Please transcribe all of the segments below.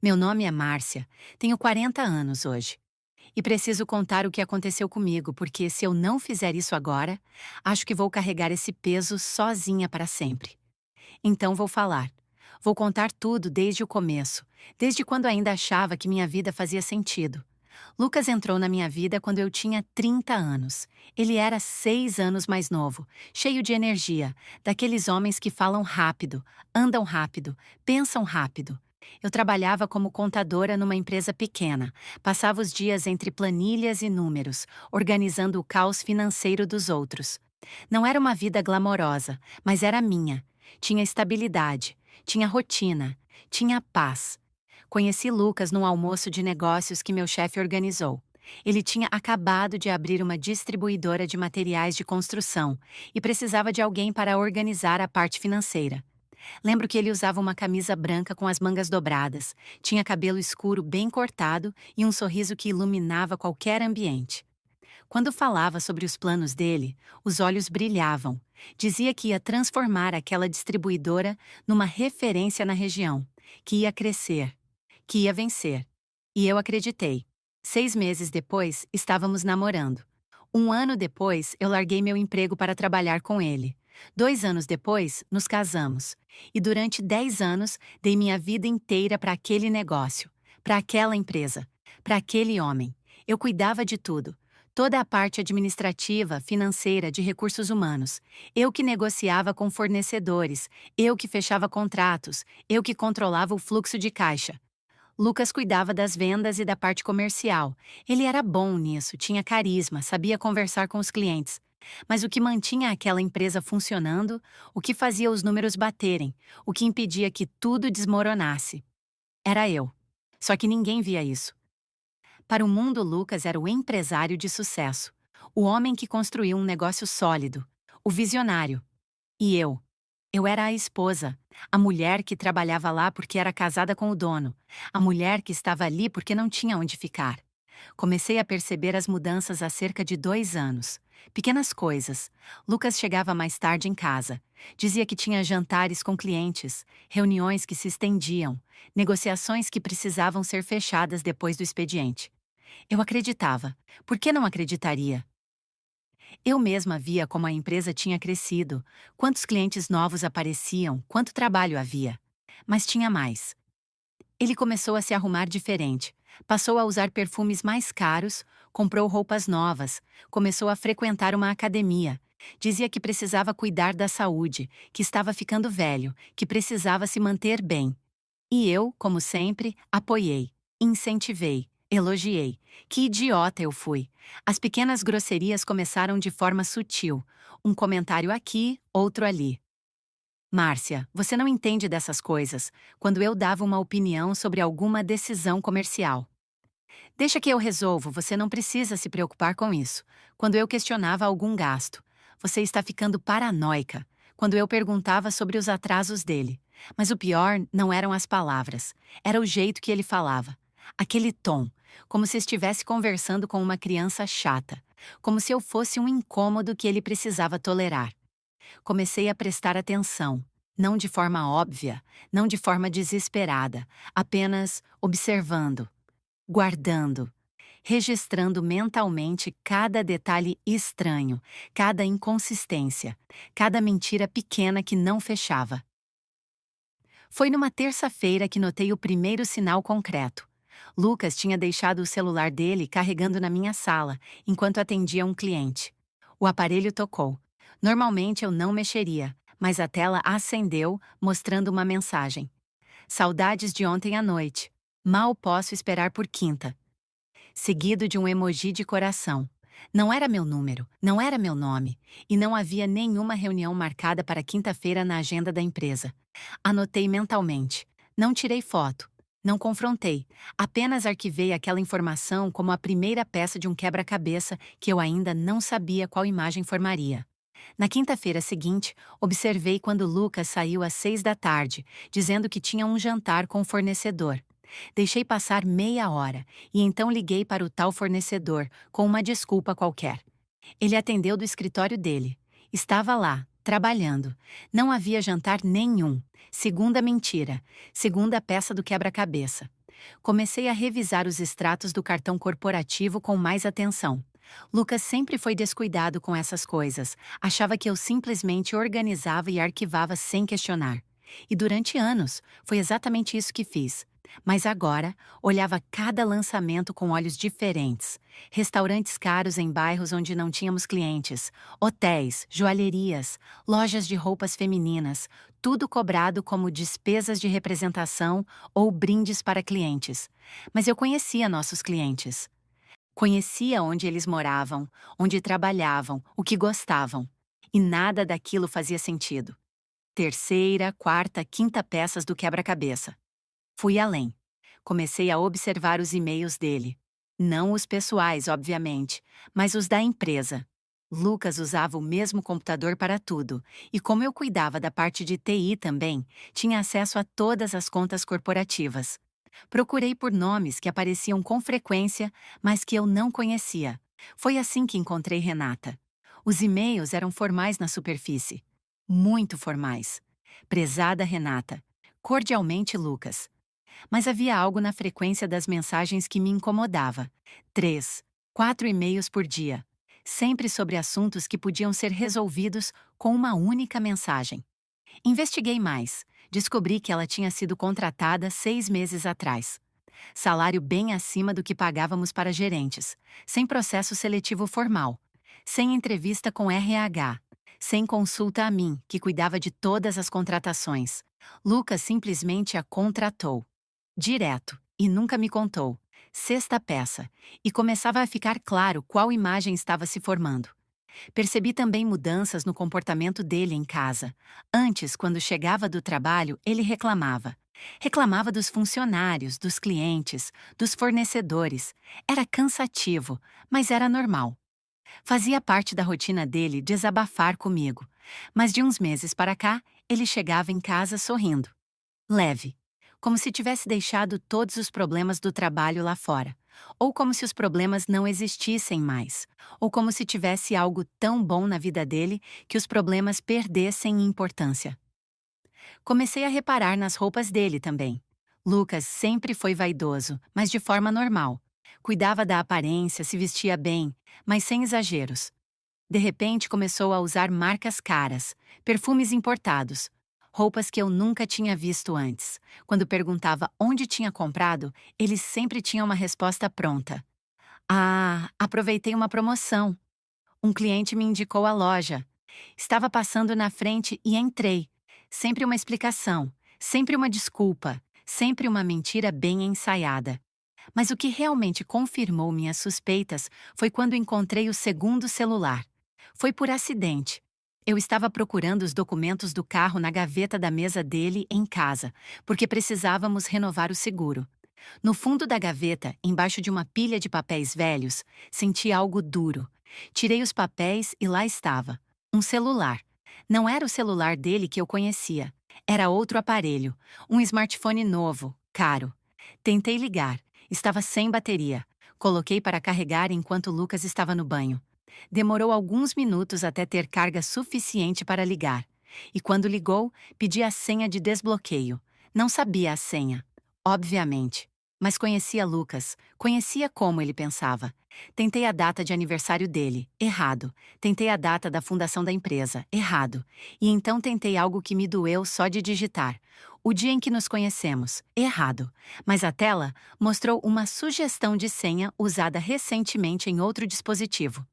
Meu nome é Márcia, tenho 40 anos hoje. E preciso contar o que aconteceu comigo, porque se eu não fizer isso agora, acho que vou carregar esse peso sozinha para sempre. Então vou falar. Vou contar tudo desde o começo, desde quando ainda achava que minha vida fazia sentido. Lucas entrou na minha vida quando eu tinha 30 anos. Ele era 6 anos mais novo, cheio de energia, daqueles homens que falam rápido, andam rápido, pensam rápido. Eu trabalhava como contadora numa empresa pequena, passava os dias entre planilhas e números, organizando o caos financeiro dos outros. Não era uma vida glamourosa, mas era minha. Tinha estabilidade, tinha rotina, tinha paz. Conheci Lucas num almoço de negócios que meu chefe organizou. Ele tinha acabado de abrir uma distribuidora de materiais de construção e precisava de alguém para organizar a parte financeira. Lembro que ele usava uma camisa branca com as mangas dobradas, tinha cabelo escuro bem cortado e um sorriso que iluminava qualquer ambiente. Quando falava sobre os planos dele, os olhos brilhavam. Dizia que ia transformar aquela distribuidora numa referência na região, que ia crescer, que ia vencer. E eu acreditei. 6 meses depois, estávamos namorando. Um ano depois, eu larguei meu emprego para trabalhar com ele. 2 anos depois, nos casamos. E durante 10 anos, dei minha vida inteira para aquele negócio, para aquela empresa, para aquele homem. Eu cuidava de tudo. Toda a parte administrativa, financeira, de recursos humanos. Eu que negociava com fornecedores, eu que fechava contratos, eu que controlava o fluxo de caixa. Lucas cuidava das vendas e da parte comercial. Ele era bom nisso, tinha carisma, sabia conversar com os clientes. Mas o que mantinha aquela empresa funcionando, o que fazia os números baterem, o que impedia que tudo desmoronasse, era eu. Só que ninguém via isso. Para o mundo, Lucas era o empresário de sucesso, o homem que construiu um negócio sólido, o visionário. E eu? Eu era a esposa, a mulher que trabalhava lá porque era casada com o dono, a mulher que estava ali porque não tinha onde ficar. Comecei a perceber as mudanças há cerca de 2 anos. Pequenas coisas. Lucas chegava mais tarde em casa. Dizia que tinha jantares com clientes, reuniões que se estendiam, negociações que precisavam ser fechadas depois do expediente. Eu acreditava. Por que não acreditaria? Eu mesma via como a empresa tinha crescido, quantos clientes novos apareciam, quanto trabalho havia. Mas tinha mais. Ele começou a se arrumar diferente, passou a usar perfumes mais caros, comprou roupas novas, começou a frequentar uma academia. Dizia que precisava cuidar da saúde, que estava ficando velho, que precisava se manter bem. E eu, como sempre, apoiei, incentivei, elogiei. Que idiota eu fui! As pequenas grosserias começaram de forma sutil. Um comentário aqui, outro ali. Márcia, você não entende dessas coisas, quando eu dava uma opinião sobre alguma decisão comercial. Deixa que eu resolvo, você não precisa se preocupar com isso. Quando eu questionava algum gasto, você está ficando paranoica. Quando eu perguntava sobre os atrasos dele. Mas o pior não eram as palavras, era o jeito que ele falava. Aquele tom, como se estivesse conversando com uma criança chata, como se eu fosse um incômodo que ele precisava tolerar. Comecei a prestar atenção, não de forma óbvia, não de forma desesperada, apenas observando, guardando, registrando mentalmente cada detalhe estranho, cada inconsistência, cada mentira pequena que não fechava. Foi numa terça-feira que notei o primeiro sinal concreto. Lucas tinha deixado o celular dele carregando na minha sala, enquanto atendia um cliente. O aparelho tocou. Normalmente eu não mexeria, mas a tela acendeu, mostrando uma mensagem. Saudades de ontem à noite. Mal posso esperar por quinta. Seguido de um emoji de coração. Não era meu número, não era meu nome, e não havia nenhuma reunião marcada para quinta-feira na agenda da empresa. Anotei mentalmente. Não tirei foto. Não confrontei. Apenas arquivei aquela informação como a primeira peça de um quebra-cabeça que eu ainda não sabia qual imagem formaria. Na quinta-feira seguinte, observei quando Lucas saiu às 6 da tarde, dizendo que tinha um jantar com o fornecedor. Deixei passar meia hora e então liguei para o tal fornecedor com uma desculpa qualquer. Ele atendeu do escritório dele. Estava lá, trabalhando. Não havia jantar nenhum. Segunda mentira. Segunda peça do quebra-cabeça. Comecei a revisar os extratos do cartão corporativo com mais atenção. Lucas sempre foi descuidado com essas coisas, achava que eu simplesmente organizava e arquivava sem questionar. E durante anos, foi exatamente isso que fiz. Mas agora, olhava cada lançamento com olhos diferentes. Restaurantes caros em bairros onde não tínhamos clientes, hotéis, joalherias, lojas de roupas femininas, tudo cobrado como despesas de representação ou brindes para clientes. Mas eu conhecia nossos clientes. Conhecia onde eles moravam, onde trabalhavam, o que gostavam. E nada daquilo fazia sentido. Terceira, quarta, quinta peças do quebra-cabeça. Fui além. Comecei a observar os e-mails dele. Não os pessoais, obviamente, mas os da empresa. Lucas usava o mesmo computador para tudo, e como eu cuidava da parte de TI também, tinha acesso a todas as contas corporativas. Procurei por nomes que apareciam com frequência, mas que eu não conhecia. Foi assim que encontrei Renata. Os e-mails eram formais na superfície. Muito formais. Prezada Renata. Cordialmente Lucas. Mas havia algo na frequência das mensagens que me incomodava. 3, 4 e-mails por dia. Sempre sobre assuntos que podiam ser resolvidos com uma única mensagem. Investiguei mais. Descobri que ela tinha sido contratada 6 meses atrás. Salário bem acima do que pagávamos para gerentes. Sem processo seletivo formal. Sem entrevista com RH. Sem consulta a mim, que cuidava de todas as contratações. Lucas simplesmente a contratou. Direto, e nunca me contou. Sexta peça, e começava a ficar claro qual imagem estava se formando. Percebi também mudanças no comportamento dele em casa. Antes, quando chegava do trabalho, ele reclamava. Reclamava dos funcionários, dos clientes, dos fornecedores. Era cansativo, mas era normal. Fazia parte da rotina dele desabafar comigo. Mas de uns meses para cá, ele chegava em casa sorrindo. Leve. Como se tivesse deixado todos os problemas do trabalho lá fora. Ou como se os problemas não existissem mais. Ou como se tivesse algo tão bom na vida dele que os problemas perdessem importância. Comecei a reparar nas roupas dele também. Lucas sempre foi vaidoso, mas de forma normal. Cuidava da aparência, se vestia bem, mas sem exageros. De repente começou a usar marcas caras, perfumes importados, roupas que eu nunca tinha visto antes. Quando perguntava onde tinha comprado, ele sempre tinha uma resposta pronta. Ah, aproveitei uma promoção. Um cliente me indicou a loja. Estava passando na frente e entrei. Sempre uma explicação, sempre uma desculpa, sempre uma mentira bem ensaiada. Mas o que realmente confirmou minhas suspeitas foi quando encontrei o segundo celular. Foi por acidente. Eu estava procurando os documentos do carro na gaveta da mesa dele em casa, porque precisávamos renovar o seguro. No fundo da gaveta, embaixo de uma pilha de papéis velhos, senti algo duro. Tirei os papéis e lá estava. Um celular. Não era o celular dele que eu conhecia. Era outro aparelho. Um smartphone novo, caro. Tentei ligar. Estava sem bateria. Coloquei para carregar enquanto Lucas estava no banho. Demorou alguns minutos até ter carga suficiente para ligar. E quando ligou, pedi a senha de desbloqueio. Não sabia a senha. Obviamente. Mas conhecia Lucas, conhecia como ele pensava. Tentei a data de aniversário dele, errado. Tentei a data da fundação da empresa, errado. E então tentei algo que me doeu só de digitar. O dia em que nos conhecemos, errado. Mas a tela mostrou uma sugestão de senha usada recentemente em outro dispositivo.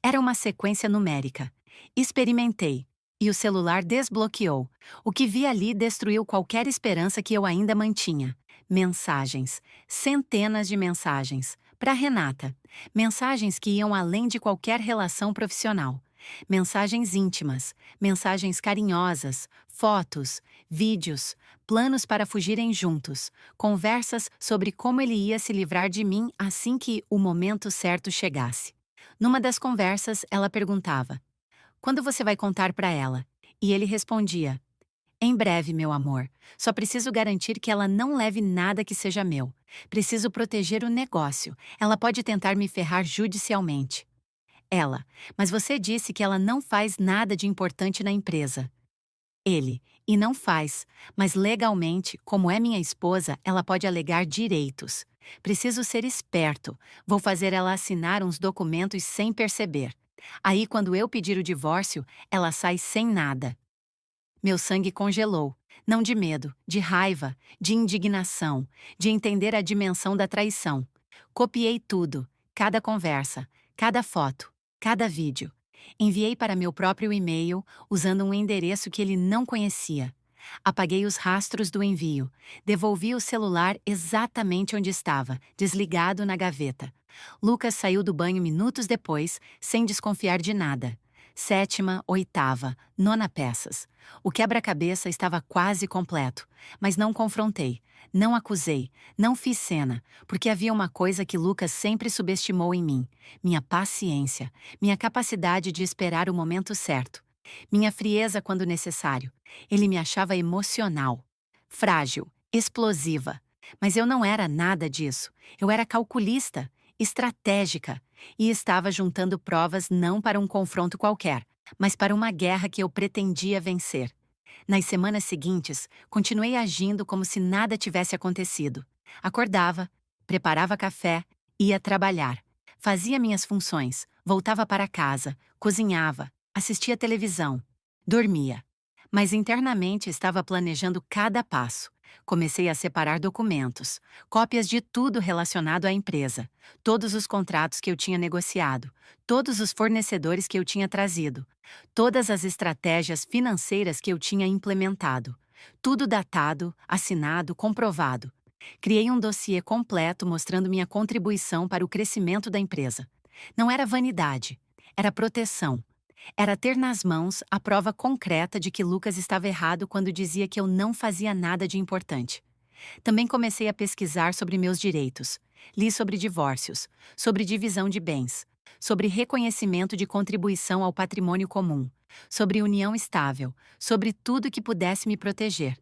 Era uma sequência numérica. Experimentei. E o celular desbloqueou. O que vi ali destruiu qualquer esperança que eu ainda mantinha. Mensagens. Centenas de mensagens. Para Renata. Mensagens que iam além de qualquer relação profissional. Mensagens íntimas. Mensagens carinhosas. Fotos. Vídeos. Planos para fugirem juntos. Conversas sobre como ele ia se livrar de mim assim que o momento certo chegasse. Numa das conversas, ela perguntava: "Quando você vai contar para ela?" E ele respondia: "Em breve, meu amor. Só preciso garantir que ela não leve nada que seja meu. Preciso proteger o negócio. Ela pode tentar me ferrar judicialmente." Ela: "Mas você disse que ela não faz nada de importante na empresa." Ele, e não faz, mas legalmente, como é minha esposa, ela pode alegar direitos. Preciso ser esperto, vou fazer ela assinar uns documentos sem perceber. Aí, quando eu pedir o divórcio, ela sai sem nada. Meu sangue congelou, não de medo, de raiva, de indignação, de entender a dimensão da traição. Copiei tudo, cada conversa, cada foto, cada vídeo. Enviei para meu próprio e-mail, usando um endereço que ele não conhecia. Apaguei os rastros do envio, devolvi o celular exatamente onde estava, desligado na gaveta. Lucas saiu do banho minutos depois, sem desconfiar de nada. Sétima, oitava, nona peças. O quebra-cabeça estava quase completo, mas não confrontei, não acusei, não fiz cena, porque havia uma coisa que Lucas sempre subestimou em mim: minha paciência, minha capacidade de esperar o momento certo, minha frieza quando necessário. Ele me achava emocional, frágil, explosiva. Mas eu não era nada disso. Eu era calculista, estratégica, e estava juntando provas não para um confronto qualquer, mas para uma guerra que eu pretendia vencer. Nas semanas seguintes, continuei agindo como se nada tivesse acontecido. Acordava, preparava café, ia trabalhar. Fazia minhas funções, voltava para casa, cozinhava, assistia televisão, dormia. Mas internamente estava planejando cada passo. Comecei a separar documentos, cópias de tudo relacionado à empresa, todos os contratos que eu tinha negociado, todos os fornecedores que eu tinha trazido, todas as estratégias financeiras que eu tinha implementado. Tudo datado, assinado, comprovado. Criei um dossiê completo mostrando minha contribuição para o crescimento da empresa. Não era vanidade, era proteção. Era ter nas mãos a prova concreta de que Lucas estava errado quando dizia que eu não fazia nada de importante. Também comecei a pesquisar sobre meus direitos. Li sobre divórcios, sobre divisão de bens, sobre reconhecimento de contribuição ao patrimônio comum, sobre união estável, sobre tudo que pudesse me proteger.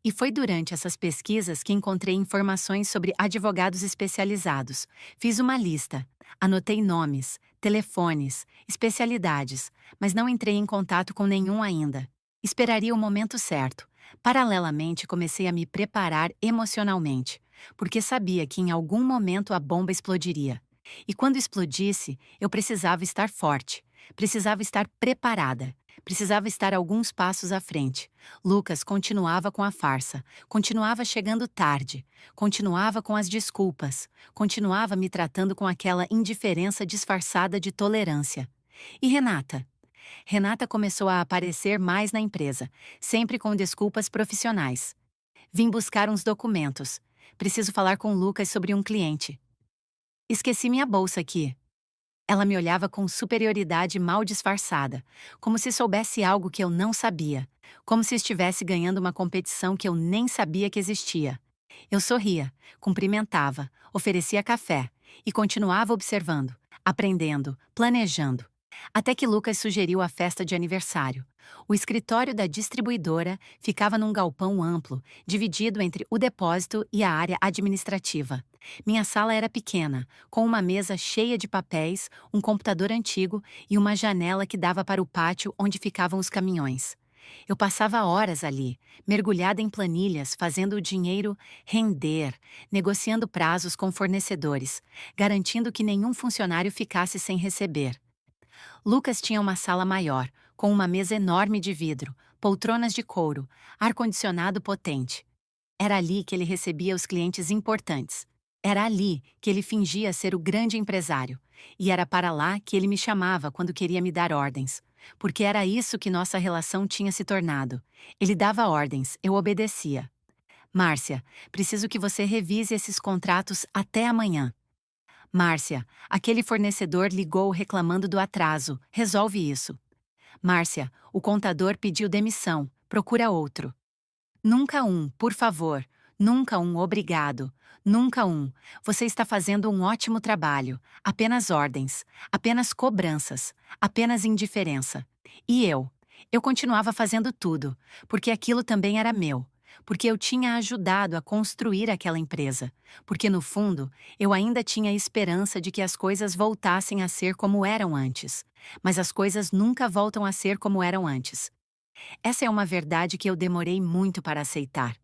E foi durante essas pesquisas que encontrei informações sobre advogados especializados. Fiz uma lista, anotei nomes, telefones, especialidades, mas não entrei em contato com nenhum ainda. Esperaria o momento certo. Paralelamente, comecei a me preparar emocionalmente, porque sabia que em algum momento a bomba explodiria. E quando explodisse, eu precisava estar forte, precisava estar preparada, precisava estar alguns passos à frente. Lucas continuava com a farsa, continuava chegando tarde, continuava com as desculpas, continuava me tratando com aquela indiferença disfarçada de tolerância. E Renata? Renata começou a aparecer mais na empresa, sempre com desculpas profissionais. Vim buscar uns documentos. Preciso falar com Lucas sobre um cliente. Esqueci minha bolsa aqui. Ela me olhava com superioridade mal disfarçada, como se soubesse algo que eu não sabia, como se estivesse ganhando uma competição que eu nem sabia que existia. Eu sorria, cumprimentava, oferecia café e continuava observando, aprendendo, planejando. Até que Lucas sugeriu a festa de aniversário. O escritório da distribuidora ficava num galpão amplo, dividido entre o depósito e a área administrativa. Minha sala era pequena, com uma mesa cheia de papéis, um computador antigo e uma janela que dava para o pátio onde ficavam os caminhões. Eu passava horas ali, mergulhada em planilhas, fazendo o dinheiro render, negociando prazos com fornecedores, garantindo que nenhum funcionário ficasse sem receber. Lucas tinha uma sala maior, com uma mesa enorme de vidro, poltronas de couro, ar-condicionado potente. Era ali que ele recebia os clientes importantes. Era ali que ele fingia ser o grande empresário. E era para lá que ele me chamava quando queria me dar ordens. Porque era isso que nossa relação tinha se tornado. Ele dava ordens, eu obedecia. Márcia, preciso que você revise esses contratos até amanhã. Márcia, aquele fornecedor ligou reclamando do atraso. Resolve isso. Márcia, o contador pediu demissão. Procura outro. Nunca um, por favor. Nunca um, obrigado. Nunca um. Você está fazendo um ótimo trabalho. Apenas ordens. Apenas cobranças. Apenas indiferença. E eu? Eu continuava fazendo tudo, porque aquilo também era meu. Porque eu tinha ajudado a construir aquela empresa. Porque, no fundo, eu ainda tinha esperança de que as coisas voltassem a ser como eram antes. Mas as coisas nunca voltam a ser como eram antes. Essa é uma verdade que eu demorei muito para aceitar.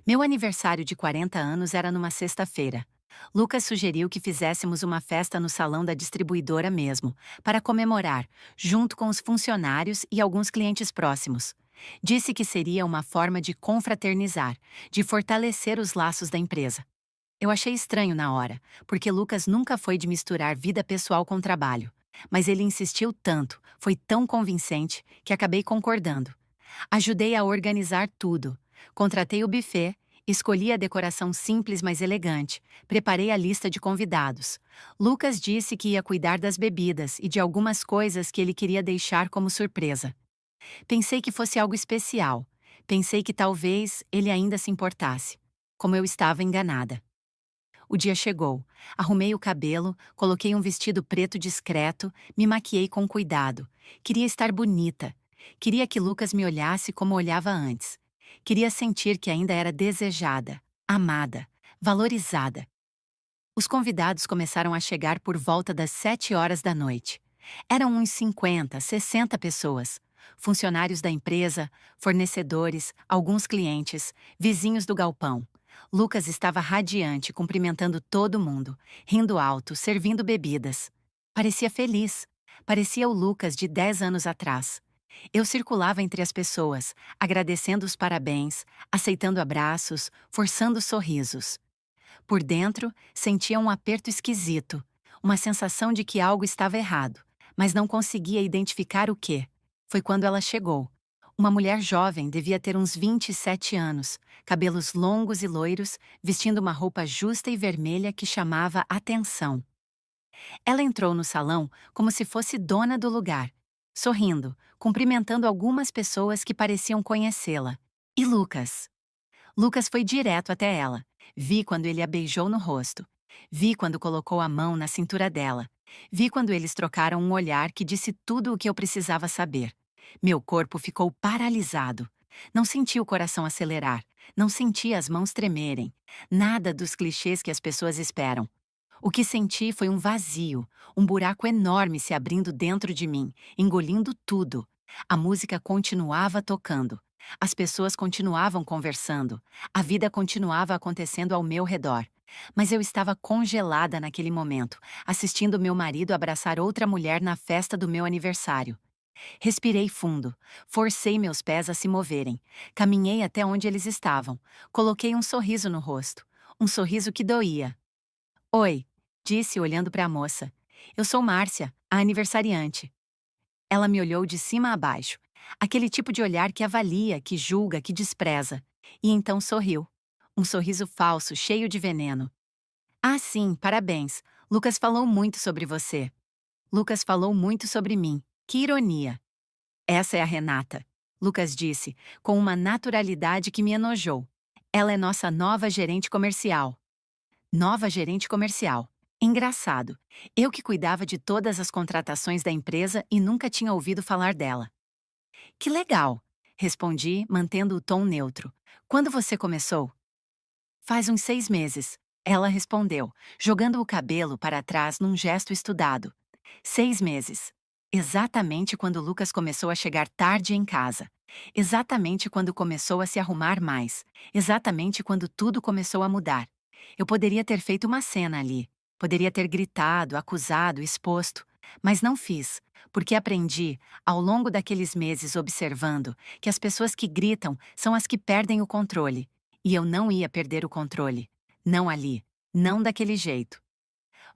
Meu aniversário de 40 anos era numa sexta-feira. Lucas sugeriu que fizéssemos uma festa no salão da distribuidora mesmo, para comemorar, junto com os funcionários e alguns clientes próximos. Disse que seria uma forma de confraternizar, de fortalecer os laços da empresa. Eu achei estranho na hora, porque Lucas nunca foi de misturar vida pessoal com trabalho. Mas ele insistiu tanto, foi tão convincente, que acabei concordando. Ajudei a organizar tudo. Contratei o buffet, escolhi a decoração simples mas elegante, preparei a lista de convidados. Lucas disse que ia cuidar das bebidas e de algumas coisas que ele queria deixar como surpresa. Pensei que fosse algo especial. Pensei que talvez ele ainda se importasse. Como eu estava enganada. O dia chegou. Arrumei o cabelo, coloquei um vestido preto discreto, me maquiei com cuidado. Queria estar bonita. Queria que Lucas me olhasse como olhava antes. Queria sentir que ainda era desejada, amada, valorizada. Os convidados começaram a chegar por volta das 7 horas da noite. Eram uns 50, 60 pessoas. Funcionários da empresa, fornecedores, alguns clientes, vizinhos do galpão. Lucas estava radiante, cumprimentando todo mundo, rindo alto, servindo bebidas. Parecia feliz. Parecia o Lucas de 10 anos atrás. Eu circulava entre as pessoas, agradecendo os parabéns, aceitando abraços, forçando sorrisos. Por dentro, sentia um aperto esquisito, uma sensação de que algo estava errado, mas não conseguia identificar o que. Foi quando ela chegou. Uma mulher jovem, devia ter uns 27 anos, cabelos longos e loiros, vestindo uma roupa justa e vermelha que chamava atenção. Ela entrou no salão como se fosse dona do lugar, sorrindo, cumprimentando algumas pessoas que pareciam conhecê-la. E Lucas? Lucas foi direto até ela. Vi quando ele a beijou no rosto. Vi quando colocou a mão na cintura dela. Vi quando eles trocaram um olhar que disse tudo o que eu precisava saber. Meu corpo ficou paralisado. Não senti o coração acelerar. Não senti as mãos tremerem. Nada dos clichês que as pessoas esperam. O que senti foi um vazio, um buraco enorme se abrindo dentro de mim, engolindo tudo. A música continuava tocando. As pessoas continuavam conversando. A vida continuava acontecendo ao meu redor. Mas eu estava congelada naquele momento, assistindo meu marido abraçar outra mulher na festa do meu aniversário. Respirei fundo, forcei meus pés a se moverem, caminhei até onde eles estavam, coloquei um sorriso no rosto, um sorriso que doía. Oi, disse olhando para a moça. Eu sou Márcia, a aniversariante. Ela me olhou de cima a baixo. Aquele tipo de olhar que avalia, que julga, que despreza. E então sorriu. Um sorriso falso, cheio de veneno. Ah, sim, parabéns. Lucas falou muito sobre você. Lucas falou muito sobre mim. Que ironia. Essa é a Renata. Lucas disse, com uma naturalidade que me enojou. Ela é nossa nova gerente comercial. Nova gerente comercial. Engraçado. Eu que cuidava de todas as contratações da empresa e nunca tinha ouvido falar dela. Que legal! Respondi, mantendo o tom neutro. Quando você começou? Faz uns 6 meses. Ela respondeu, jogando o cabelo para trás num gesto estudado. 6 meses. Exatamente quando Lucas começou a chegar tarde em casa. Exatamente quando começou a se arrumar mais. Exatamente quando tudo começou a mudar. Eu poderia ter feito uma cena ali. Poderia ter gritado, acusado, exposto. Mas não fiz, porque aprendi, ao longo daqueles meses observando, que as pessoas que gritam são as que perdem o controle. E eu não ia perder o controle. Não ali. Não daquele jeito.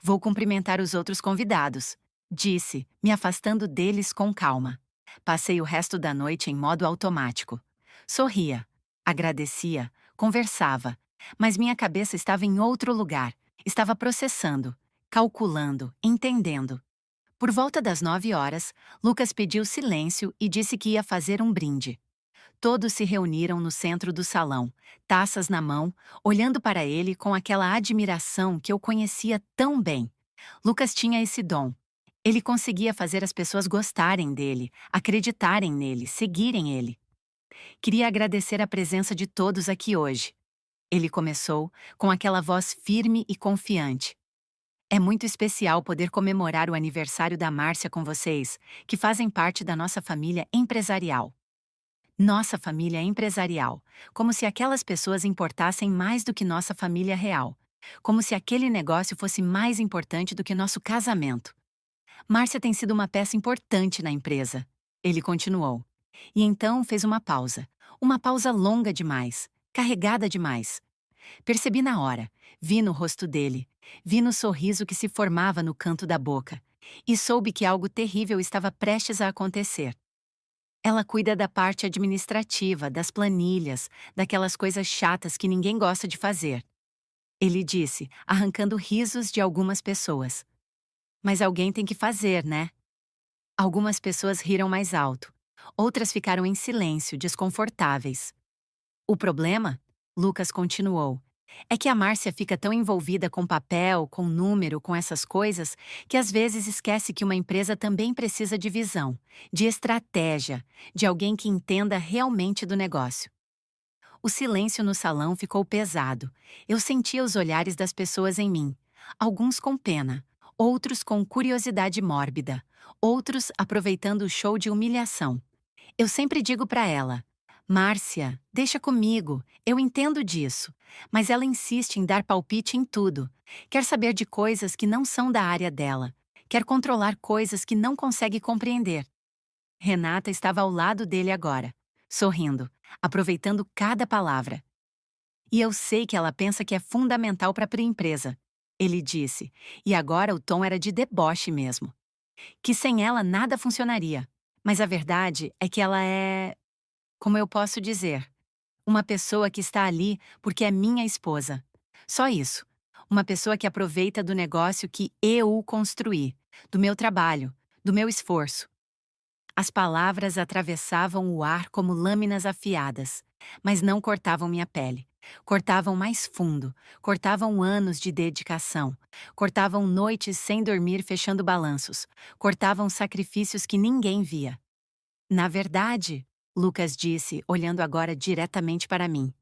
Vou cumprimentar os outros convidados, disse, me afastando deles com calma. Passei o resto da noite em modo automático. Sorria, agradecia, conversava, mas minha cabeça estava em outro lugar. Estava processando, calculando, entendendo. Por volta das 9 horas, Lucas pediu silêncio e disse que ia fazer um brinde. Todos se reuniram no centro do salão, taças na mão, olhando para ele com aquela admiração que eu conhecia tão bem. Lucas tinha esse dom. Ele conseguia fazer as pessoas gostarem dele, acreditarem nele, seguirem ele. Queria agradecer a presença de todos aqui hoje. Ele começou, com aquela voz firme e confiante. É muito especial poder comemorar o aniversário da Márcia com vocês, que fazem parte da nossa família empresarial. Nossa família é empresarial, como se aquelas pessoas importassem mais do que nossa família real, como se aquele negócio fosse mais importante do que nosso casamento. Márcia tem sido uma peça importante na empresa. Ele continuou. E então fez uma pausa longa demais, carregada demais. Percebi na hora, vi no rosto dele, vi no sorriso que se formava no canto da boca, e soube que algo terrível estava prestes a acontecer. Ela cuida da parte administrativa, das planilhas, daquelas coisas chatas que ninguém gosta de fazer. Ele disse, arrancando risos de algumas pessoas. Mas alguém tem que fazer, né? Algumas pessoas riram mais alto. Outras ficaram em silêncio, desconfortáveis. O problema, Lucas continuou, é que a Márcia fica tão envolvida com papel, com número, com essas coisas, que às vezes esquece que uma empresa também precisa de visão, de estratégia, de alguém que entenda realmente do negócio. O silêncio no salão ficou pesado. Eu sentia os olhares das pessoas em mim, alguns com pena, outros com curiosidade mórbida, outros aproveitando o show de humilhação. Eu sempre digo para ela: Márcia, deixa comigo, eu entendo disso. Mas ela insiste em dar palpite em tudo. Quer saber de coisas que não são da área dela. Quer controlar coisas que não consegue compreender. Renata estava ao lado dele agora, sorrindo, aproveitando cada palavra. E eu sei que ela pensa que é fundamental para a empresa, ele disse, e agora o tom era de deboche mesmo. Que sem ela nada funcionaria. Mas a verdade é que ela é, como eu posso dizer, uma pessoa que está ali porque é minha esposa. Só isso. Uma pessoa que aproveita do negócio que eu construí, do meu trabalho, do meu esforço. As palavras atravessavam o ar como lâminas afiadas, mas não cortavam minha pele. Cortavam mais fundo, cortavam anos de dedicação, cortavam noites sem dormir fechando balanços, cortavam sacrifícios que ninguém via. Na verdade, Lucas disse, olhando agora diretamente para mim,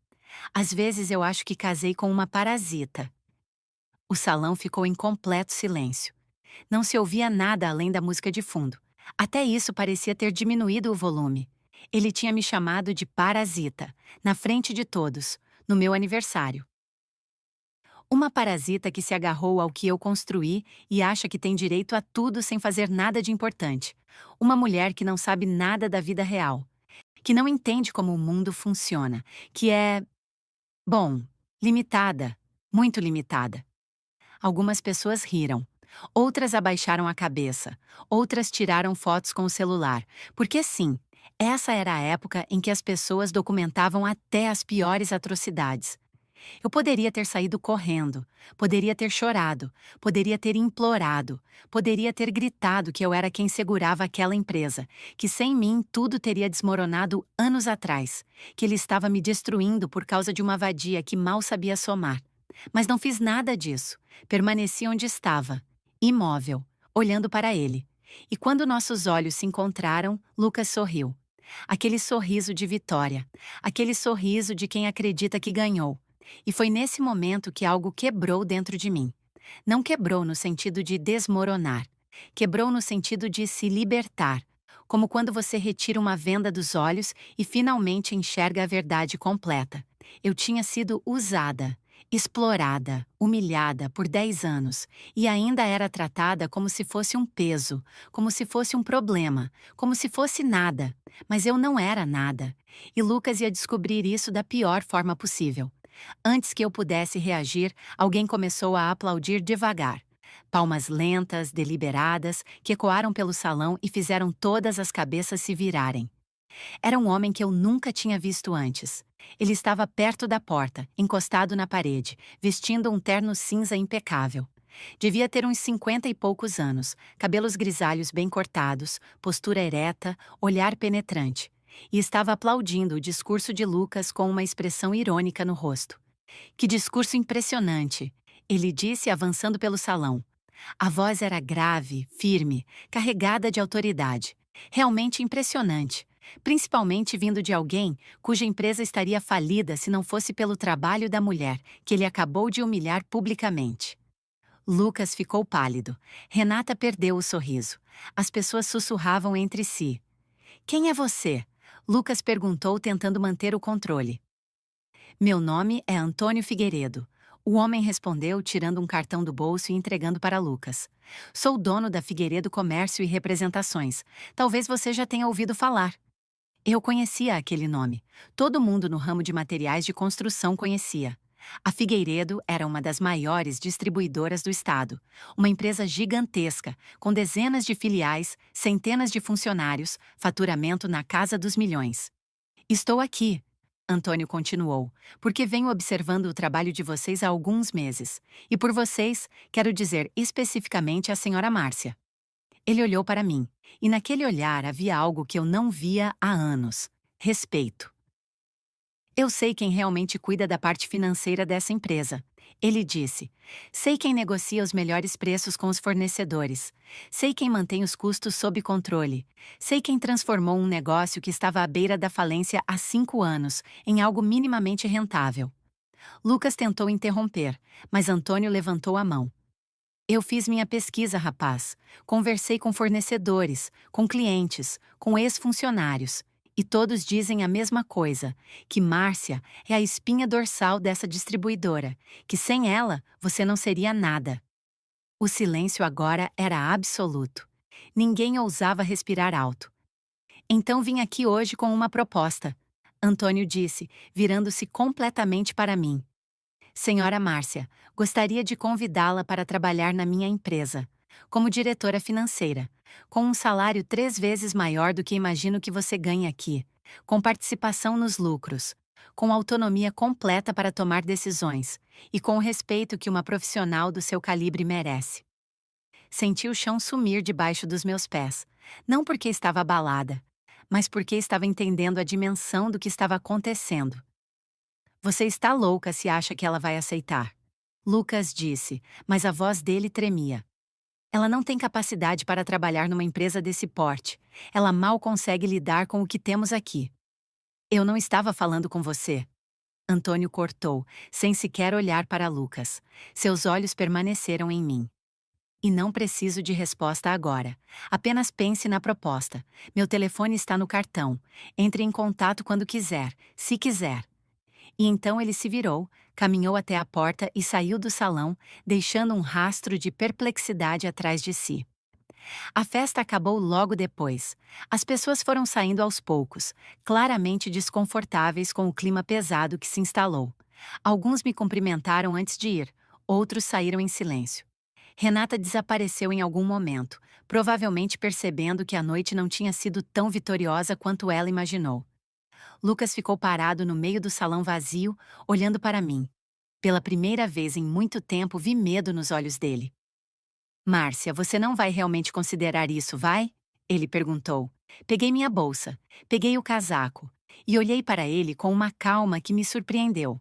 às vezes eu acho que casei com uma parasita. O salão ficou em completo silêncio. Não se ouvia nada além da música de fundo. Até isso parecia ter diminuído o volume. Ele tinha me chamado de parasita, na frente de todos, no meu aniversário. Uma parasita que se agarrou ao que eu construí e acha que tem direito a tudo sem fazer nada de importante. Uma mulher que não sabe nada da vida real. Que não entende como o mundo funciona. Que é, bom, limitada. Muito limitada. Algumas pessoas riram. Outras abaixaram a cabeça. Outras tiraram fotos com o celular. Porque sim, essa era a época em que as pessoas documentavam até as piores atrocidades. Eu poderia ter saído correndo, poderia ter chorado, poderia ter implorado, poderia ter gritado que eu era quem segurava aquela empresa, que sem mim tudo teria desmoronado anos atrás, que ele estava me destruindo por causa de uma vadia que mal sabia somar. Mas não fiz nada disso. Permaneci onde estava, imóvel, olhando para ele. E quando nossos olhos se encontraram, Lucas sorriu. Aquele sorriso de vitória, aquele sorriso de quem acredita que ganhou. E foi nesse momento que algo quebrou dentro de mim. Não quebrou no sentido de desmoronar. Quebrou no sentido de se libertar, como quando você retira uma venda dos olhos e finalmente enxerga a verdade completa. Eu tinha sido usada, explorada, humilhada por 10 anos e ainda era tratada como se fosse um peso, como se fosse um problema, como se fosse nada. Mas eu não era nada. E Lucas ia descobrir isso da pior forma possível. Antes que eu pudesse reagir, alguém começou a aplaudir devagar. Palmas lentas, deliberadas, que ecoaram pelo salão e fizeram todas as cabeças se virarem. Era um homem que eu nunca tinha visto antes. Ele estava perto da porta, encostado na parede, vestindo um terno cinza impecável. Devia ter uns 50 e poucos anos, cabelos grisalhos bem cortados, postura ereta, olhar penetrante. E estava aplaudindo o discurso de Lucas com uma expressão irônica no rosto. Que discurso impressionante! Ele disse avançando pelo salão. A voz era grave, firme, carregada de autoridade. Realmente impressionante. Principalmente vindo de alguém cuja empresa estaria falida se não fosse pelo trabalho da mulher, que ele acabou de humilhar publicamente. Lucas ficou pálido. Renata perdeu o sorriso. As pessoas sussurravam entre si. Quem é você? Lucas perguntou, tentando manter o controle. Meu nome é Antônio Figueiredo. O homem respondeu, tirando um cartão do bolso e entregando para Lucas. Sou dono da Figueiredo Comércio e Representações. Talvez você já tenha ouvido falar. Eu conhecia aquele nome. Todo mundo no ramo de materiais de construção conhecia. A Figueiredo era uma das maiores distribuidoras do estado. Uma empresa gigantesca, com dezenas de filiais, centenas de funcionários, faturamento na casa dos milhões. Estou aqui, Antônio continuou, porque venho observando o trabalho de vocês há alguns meses. E por vocês, quero dizer especificamente a senhora Márcia. Ele olhou para mim, e naquele olhar havia algo que eu não via há anos: respeito. Eu sei quem realmente cuida da parte financeira dessa empresa. Ele disse. Sei quem negocia os melhores preços com os fornecedores. Sei quem mantém os custos sob controle. Sei quem transformou um negócio que estava à beira da falência há 5 anos em algo minimamente rentável. Lucas tentou interromper, mas Antônio levantou a mão. Eu fiz minha pesquisa, rapaz. Conversei com fornecedores, com clientes, com ex-funcionários. E todos dizem a mesma coisa, que Márcia é a espinha dorsal dessa distribuidora, que sem ela você não seria nada. O silêncio agora era absoluto. Ninguém ousava respirar alto. Então vim aqui hoje com uma proposta, Antônio disse, virando-se completamente para mim. Senhora Márcia, gostaria de convidá-la para trabalhar na minha empresa, como diretora financeira, com um salário 3 vezes maior do que imagino que você ganha aqui, com participação nos lucros, com autonomia completa para tomar decisões e com o respeito que uma profissional do seu calibre merece. Senti o chão sumir debaixo dos meus pés, não porque estava abalada, mas porque estava entendendo a dimensão do que estava acontecendo. Você está louca se acha que ela vai aceitar. Lucas disse, mas a voz dele tremia. Ela não tem capacidade para trabalhar numa empresa desse porte. Ela mal consegue lidar com o que temos aqui. Eu não estava falando com você. Antônio cortou, sem sequer olhar para Lucas. Seus olhos permaneceram em mim. E não preciso de resposta agora. Apenas pense na proposta. Meu telefone está no cartão. Entre em contato quando quiser, se quiser. E então ele se virou, caminhou até a porta e saiu do salão, deixando um rastro de perplexidade atrás de si. A festa acabou logo depois. As pessoas foram saindo aos poucos, claramente desconfortáveis com o clima pesado que se instalou. Alguns me cumprimentaram antes de ir, outros saíram em silêncio. Renata desapareceu em algum momento, provavelmente percebendo que a noite não tinha sido tão vitoriosa quanto ela imaginou. Lucas ficou parado no meio do salão vazio, olhando para mim. Pela primeira vez em muito tempo vi medo nos olhos dele. Márcia, você não vai realmente considerar isso, vai? Ele perguntou. Peguei minha bolsa, peguei o casaco e olhei para ele com uma calma que me surpreendeu.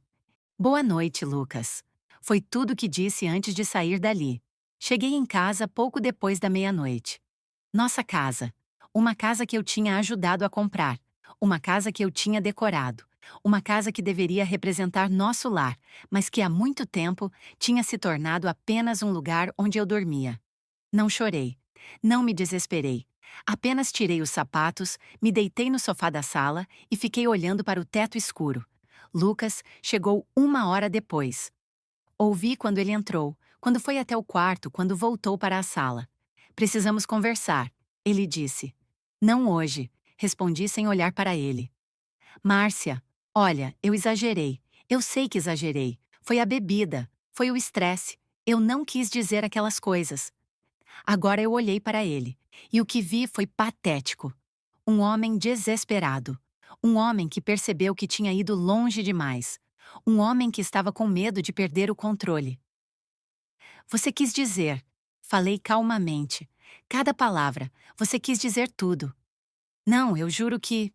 Boa noite, Lucas. Foi tudo o que disse antes de sair dali. Cheguei em casa pouco depois da meia-noite. Nossa casa. Uma casa que eu tinha ajudado a comprar. Uma casa que eu tinha decorado. Uma casa que deveria representar nosso lar, mas que há muito tempo tinha se tornado apenas um lugar onde eu dormia. Não chorei. Não me desesperei. Apenas tirei os sapatos, me deitei no sofá da sala e fiquei olhando para o teto escuro. Lucas chegou 1 hora depois. Ouvi quando ele entrou, quando foi até o quarto, quando voltou para a sala. Precisamos conversar, ele disse. Não hoje, respondi sem olhar para ele. Márcia, olha, eu exagerei. Eu sei que exagerei. Foi a bebida, foi o estresse. Eu não quis dizer aquelas coisas. Agora eu olhei para ele, e o que vi foi patético. Um homem desesperado. Um homem que percebeu que tinha ido longe demais. Um homem que estava com medo de perder o controle. Você quis dizer. Falei calmamente. Cada palavra, você quis dizer tudo. Não, eu juro que...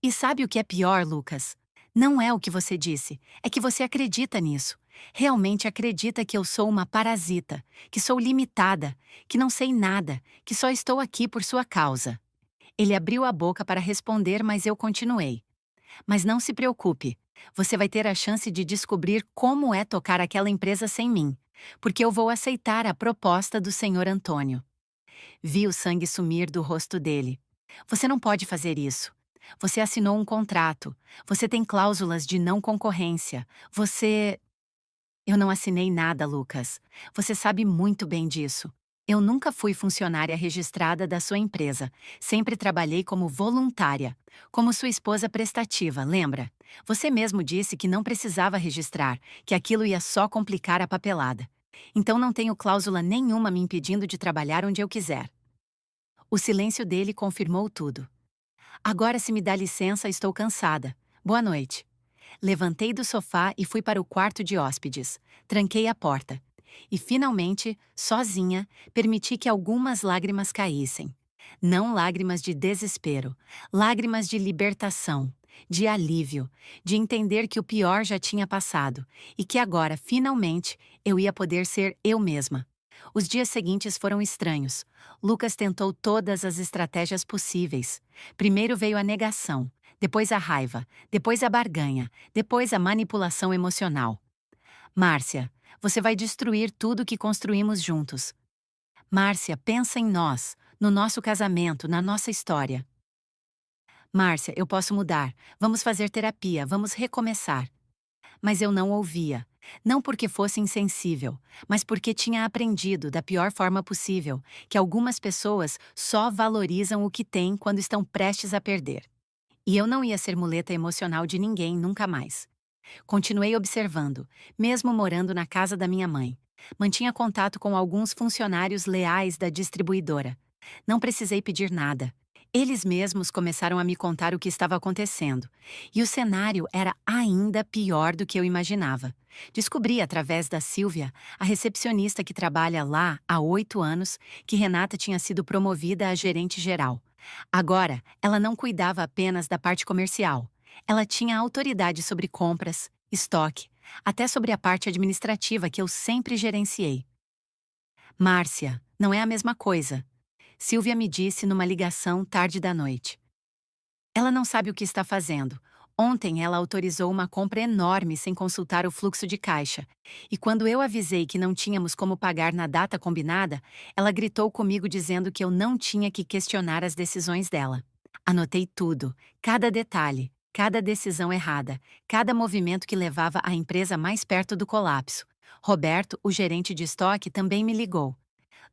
E sabe o que é pior, Lucas? Não é o que você disse, é que você acredita nisso. Realmente acredita que eu sou uma parasita, que sou limitada, que não sei nada, que só estou aqui por sua causa. Ele abriu a boca para responder, mas eu continuei. Mas não se preocupe, você vai ter a chance de descobrir como é tocar aquela empresa sem mim, porque eu vou aceitar a proposta do Senhor Antônio. Vi o sangue sumir do rosto dele. Você não pode fazer isso. Você assinou um contrato. Você tem cláusulas de não concorrência. Você... Eu não assinei nada, Lucas. Você sabe muito bem disso. Eu nunca fui funcionária registrada da sua empresa. Sempre trabalhei como voluntária, como sua esposa prestativa, lembra? Você mesmo disse que não precisava registrar, que aquilo ia só complicar a papelada. Então não tenho cláusula nenhuma me impedindo de trabalhar onde eu quiser. O silêncio dele confirmou tudo. Agora, se me dá licença, estou cansada. Boa noite. Levantei do sofá e fui para o quarto de hóspedes. Tranquei a porta. E, finalmente, sozinha, permiti que algumas lágrimas caíssem. Não lágrimas de desespero, lágrimas de libertação, de alívio, de entender que o pior já tinha passado e que agora, finalmente, eu ia poder ser eu mesma. Os dias seguintes foram estranhos. Lucas tentou todas as estratégias possíveis. Primeiro veio a negação, depois a raiva, depois a barganha, depois a manipulação emocional. Márcia, você vai destruir tudo que construímos juntos. Márcia, pensa em nós, no nosso casamento, na nossa história. Márcia, eu posso mudar. Vamos fazer terapia, vamos recomeçar. Mas eu não ouvia. Não porque fosse insensível, mas porque tinha aprendido, da pior forma possível, que algumas pessoas só valorizam o que têm quando estão prestes a perder. E eu não ia ser muleta emocional de ninguém nunca mais. Continuei observando, mesmo morando na casa da minha mãe. Mantinha contato com alguns funcionários leais da distribuidora. Não precisei pedir nada. Eles mesmos começaram a me contar o que estava acontecendo. E o cenário era ainda pior do que eu imaginava. Descobri, através da Silvia, a recepcionista que trabalha lá há 8 anos, que Renata tinha sido promovida a gerente geral. Agora, ela não cuidava apenas da parte comercial. Ela tinha autoridade sobre compras, estoque, até sobre a parte administrativa que eu sempre gerenciei. Márcia, não é a mesma coisa. Silvia me disse numa ligação tarde da noite. Ela não sabe o que está fazendo. Ontem ela autorizou uma compra enorme sem consultar o fluxo de caixa. E quando eu avisei que não tínhamos como pagar na data combinada, ela gritou comigo dizendo que eu não tinha que questionar as decisões dela. Anotei tudo, cada detalhe, cada decisão errada, cada movimento que levava a empresa mais perto do colapso. Roberto, o gerente de estoque, também me ligou.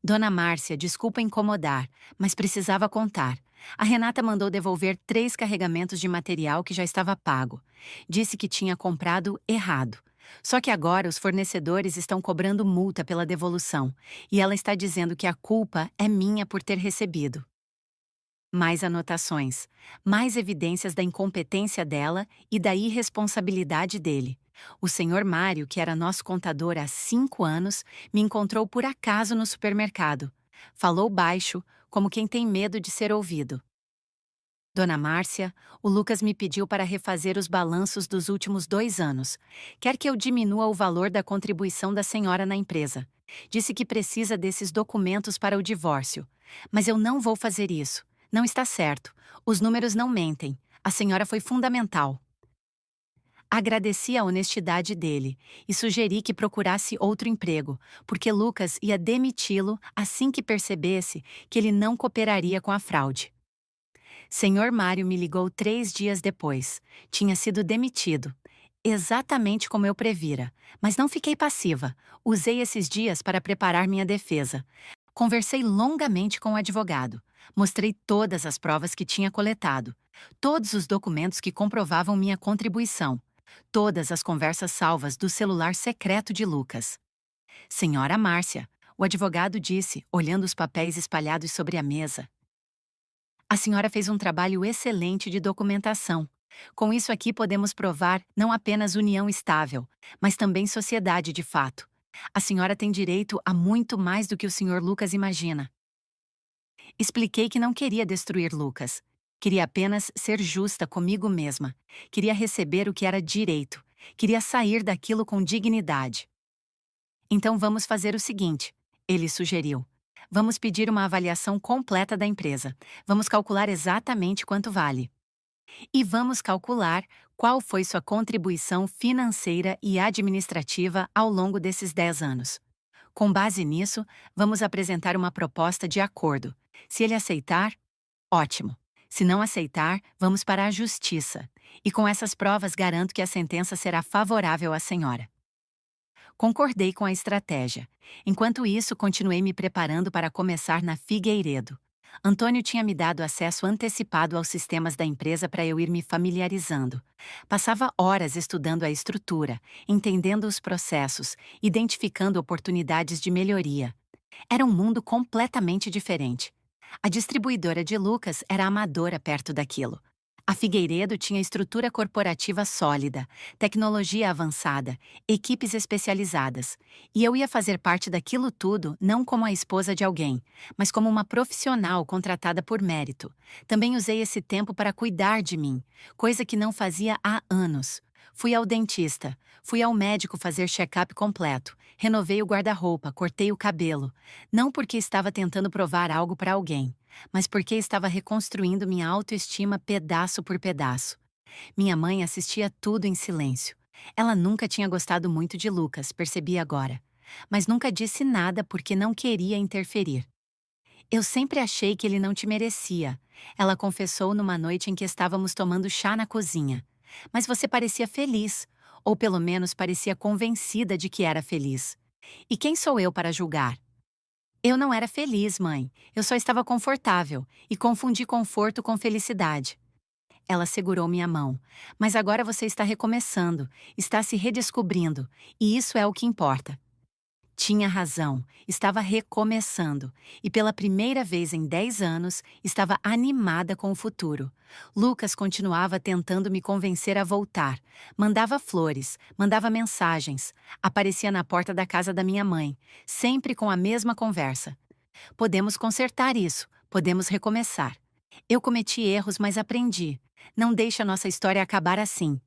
Dona Márcia, desculpa incomodar, mas precisava contar. A Renata mandou devolver 3 carregamentos de material que já estava pago. Disse que tinha comprado errado. Só que agora os fornecedores estão cobrando multa pela devolução, e ela está dizendo que a culpa é minha por ter recebido. Mais anotações, mais evidências da incompetência dela e da irresponsabilidade dele. O senhor Mário, que era nosso contador há 5 anos, me encontrou por acaso no supermercado. Falou baixo, como quem tem medo de ser ouvido. Dona Márcia, o Lucas me pediu para refazer os balanços dos últimos 2 anos. Quer que eu diminua o valor da contribuição da senhora na empresa. Disse que precisa desses documentos para o divórcio. Mas eu não vou fazer isso. Não está certo. Os números não mentem. A senhora foi fundamental. Agradeci a honestidade dele e sugeri que procurasse outro emprego, porque Lucas ia demiti-lo assim que percebesse que ele não cooperaria com a fraude. Senhor Mário me ligou 3 dias depois. Tinha sido demitido. Exatamente como eu previra. Mas não fiquei passiva. Usei esses dias para preparar minha defesa. Conversei longamente com o advogado. Mostrei todas as provas que tinha coletado. Todos os documentos que comprovavam minha contribuição. Todas as conversas salvas do celular secreto de Lucas. Senhora Márcia, o advogado disse, olhando os papéis espalhados sobre a mesa. A senhora fez um trabalho excelente de documentação. Com isso aqui podemos provar não apenas união estável, mas também sociedade de fato. A senhora tem direito a muito mais do que o senhor Lucas imagina. Expliquei que não queria destruir Lucas. Queria apenas ser justa comigo mesma. Queria receber o que era direito. Queria sair daquilo com dignidade. Então vamos fazer o seguinte, ele sugeriu. Vamos pedir uma avaliação completa da empresa. Vamos calcular exatamente quanto vale. E vamos calcular qual foi sua contribuição financeira e administrativa ao longo desses 10 anos. Com base nisso, vamos apresentar uma proposta de acordo. Se ele aceitar, ótimo. Se não aceitar, vamos para a justiça. E com essas provas garanto que a sentença será favorável à senhora. Concordei com a estratégia. Enquanto isso, continuei me preparando para começar na Figueiredo. Antônio tinha me dado acesso antecipado aos sistemas da empresa para eu ir me familiarizando. Passava horas estudando a estrutura, entendendo os processos, identificando oportunidades de melhoria. Era um mundo completamente diferente. A distribuidora de Lucas era amadora perto daquilo. A Figueiredo tinha estrutura corporativa sólida, tecnologia avançada, equipes especializadas. E eu ia fazer parte daquilo tudo não como a esposa de alguém, mas como uma profissional contratada por mérito. Também usei esse tempo para cuidar de mim, coisa que não fazia há anos. Fui ao dentista, fui ao médico fazer check-up completo, renovei o guarda-roupa, cortei o cabelo. Não porque estava tentando provar algo para alguém, mas porque estava reconstruindo minha autoestima pedaço por pedaço. Minha mãe assistia tudo em silêncio. Ela nunca tinha gostado muito de Lucas, percebi agora. Mas nunca disse nada porque não queria interferir. Eu sempre achei que ele não te merecia. Ela confessou numa noite em que estávamos tomando chá na cozinha. Mas você parecia feliz, ou pelo menos parecia convencida de que era feliz. E quem sou eu para julgar? Eu não era feliz, mãe. Eu só estava confortável e confundi conforto com felicidade. Ela segurou minha mão. Mas agora você está recomeçando, está se redescobrindo, e isso é o que importa. Tinha razão, estava recomeçando, e pela primeira vez em 10 anos, estava animada com o futuro. Lucas continuava tentando me convencer a voltar. Mandava flores, mandava mensagens, aparecia na porta da casa da minha mãe, sempre com a mesma conversa. Podemos consertar isso, podemos recomeçar. Eu cometi erros, mas aprendi. Não deixe a nossa história acabar assim.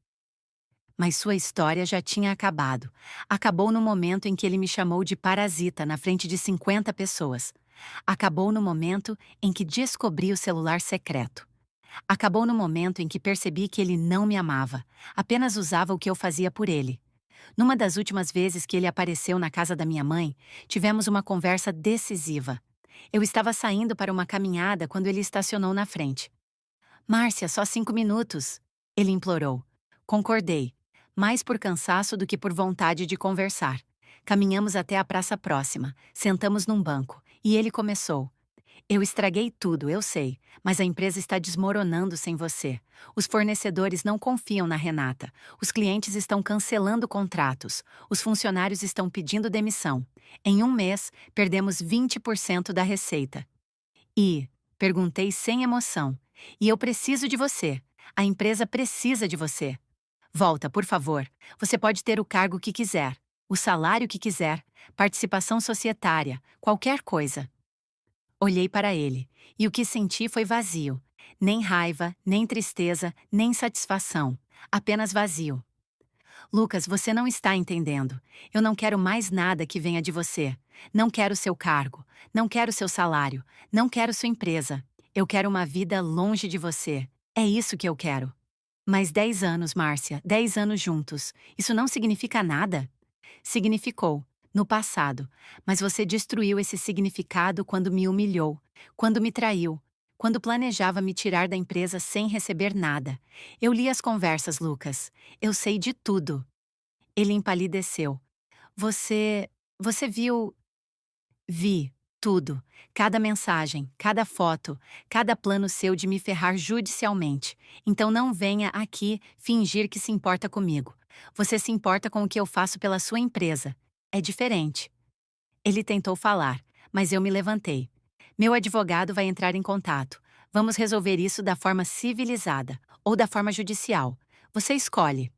Mas sua história já tinha acabado. Acabou no momento em que ele me chamou de parasita na frente de 50 pessoas. Acabou no momento em que descobri o celular secreto. Acabou no momento em que percebi que ele não me amava, apenas usava o que eu fazia por ele. Numa das últimas vezes que ele apareceu na casa da minha mãe, tivemos uma conversa decisiva. Eu estava saindo para uma caminhada quando ele estacionou na frente. Márcia, só 5 minutos, ele implorou. Concordei, mais por cansaço do que por vontade de conversar. Caminhamos até a praça próxima, sentamos num banco, e ele começou. Eu estraguei tudo, eu sei, mas a empresa está desmoronando sem você. Os fornecedores não confiam na Renata, os clientes estão cancelando contratos, os funcionários estão pedindo demissão. Em um mês, perdemos 20% da receita. Perguntei sem emoção, e eu preciso de você. A empresa precisa de você. Volta, por favor. Você pode ter o cargo que quiser, o salário que quiser, participação societária, qualquer coisa. Olhei para ele, e o que senti foi vazio. Nem raiva, nem tristeza, nem satisfação. Apenas vazio. Lucas, você não está entendendo. Eu não quero mais nada que venha de você. Não quero seu cargo. Não quero seu salário. Não quero sua empresa. Eu quero uma vida longe de você. É isso que eu quero. Mas 10 anos, Márcia, 10 anos juntos. Isso não significa nada? Significou, no passado. Mas você destruiu esse significado quando me humilhou, quando me traiu, quando planejava me tirar da empresa sem receber nada. Eu li as conversas, Lucas. Eu sei de tudo. Ele empalideceu. Você viu... Vi. Tudo. Cada mensagem, cada foto, cada plano seu de me ferrar judicialmente. Então não venha aqui fingir que se importa comigo. Você se importa com o que eu faço pela sua empresa. É diferente. Ele tentou falar, mas eu me levantei. Meu advogado vai entrar em contato. Vamos resolver isso da forma civilizada ou da forma judicial. Você escolhe.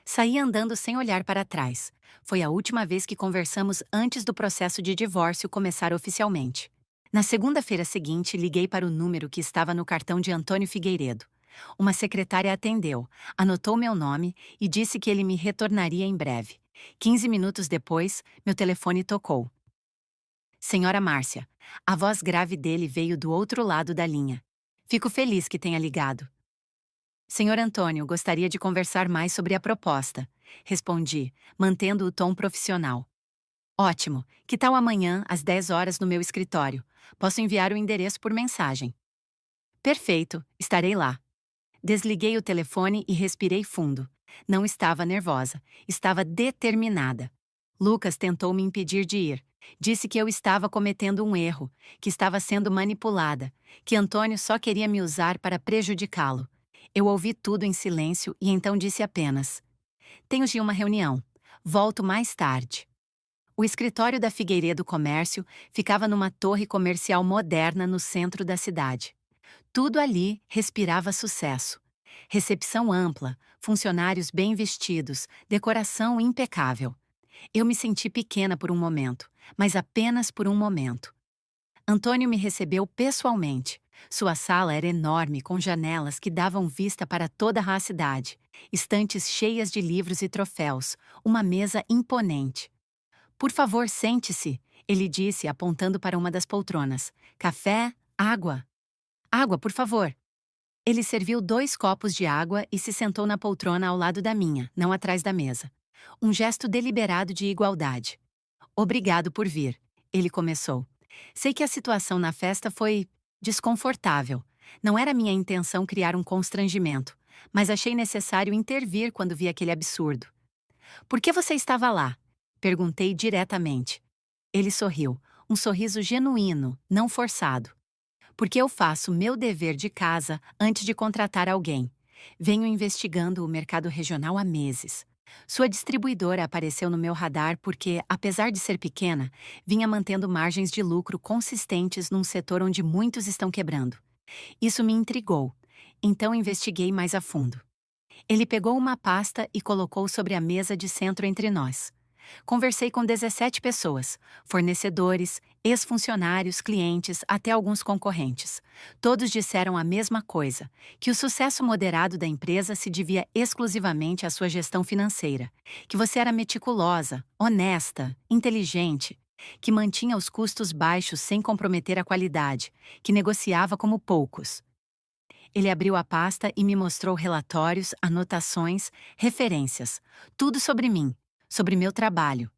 Saí andando sem olhar para trás. Foi a última vez que conversamos antes do processo de divórcio começar oficialmente. Na segunda-feira seguinte, liguei para o número que estava no cartão de Antônio Figueiredo. Uma secretária atendeu, anotou meu nome e disse que ele me retornaria em breve. 15 minutos depois, meu telefone tocou. Senhora Márcia, a voz grave dele veio do outro lado da linha. Fico feliz que tenha ligado. Senhor Antônio, gostaria de conversar mais sobre a proposta. Respondi, mantendo o tom profissional. Ótimo. Que tal amanhã, às 10 horas, no meu escritório? Posso enviar o endereço por mensagem. Perfeito, estarei lá. Desliguei o telefone e respirei fundo. Não estava nervosa, estava determinada. Lucas tentou me impedir de ir. Disse que eu estava cometendo um erro, que estava sendo manipulada, que Antônio só queria me usar para prejudicá-lo. Eu ouvi tudo em silêncio e então disse apenas: tenho de uma reunião. Volto mais tarde. O escritório da Figueiredo Comércio ficava numa torre comercial moderna no centro da cidade. Tudo ali respirava sucesso. Recepção ampla, funcionários bem vestidos, decoração impecável. Eu me senti pequena por um momento, mas apenas por um momento. Antônio me recebeu pessoalmente. Sua sala era enorme, com janelas que davam vista para toda a cidade, estantes cheias de livros e troféus, uma mesa imponente. Por favor, sente-se, ele disse, apontando para uma das poltronas. Café, água. Água, por favor. Ele serviu 2 copos de água e se sentou na poltrona ao lado da minha, não atrás da mesa. Um gesto deliberado de igualdade. Obrigado por vir, ele começou. Sei que a situação na festa foi desconfortável. Não era minha intenção criar um constrangimento, mas achei necessário intervir quando vi aquele absurdo. Por que você estava lá? Perguntei diretamente. Ele sorriu, um sorriso genuíno, não forçado. Porque eu faço meu dever de casa antes de contratar alguém. Venho investigando o mercado regional há meses. Sua distribuidora apareceu no meu radar porque, apesar de ser pequena, vinha mantendo margens de lucro consistentes num setor onde muitos estão quebrando. Isso me intrigou. Então investiguei mais a fundo. Ele pegou uma pasta e colocou sobre a mesa de centro entre nós. Conversei com 17 pessoas, fornecedores, ex-funcionários, clientes, até alguns concorrentes. Todos disseram a mesma coisa, que o sucesso moderado da empresa se devia exclusivamente à sua gestão financeira, que você era meticulosa, honesta, inteligente, que mantinha os custos baixos sem comprometer a qualidade, que negociava como poucos. Ele abriu a pasta e me mostrou relatórios, anotações, referências, tudo sobre mim, sobre meu trabalho.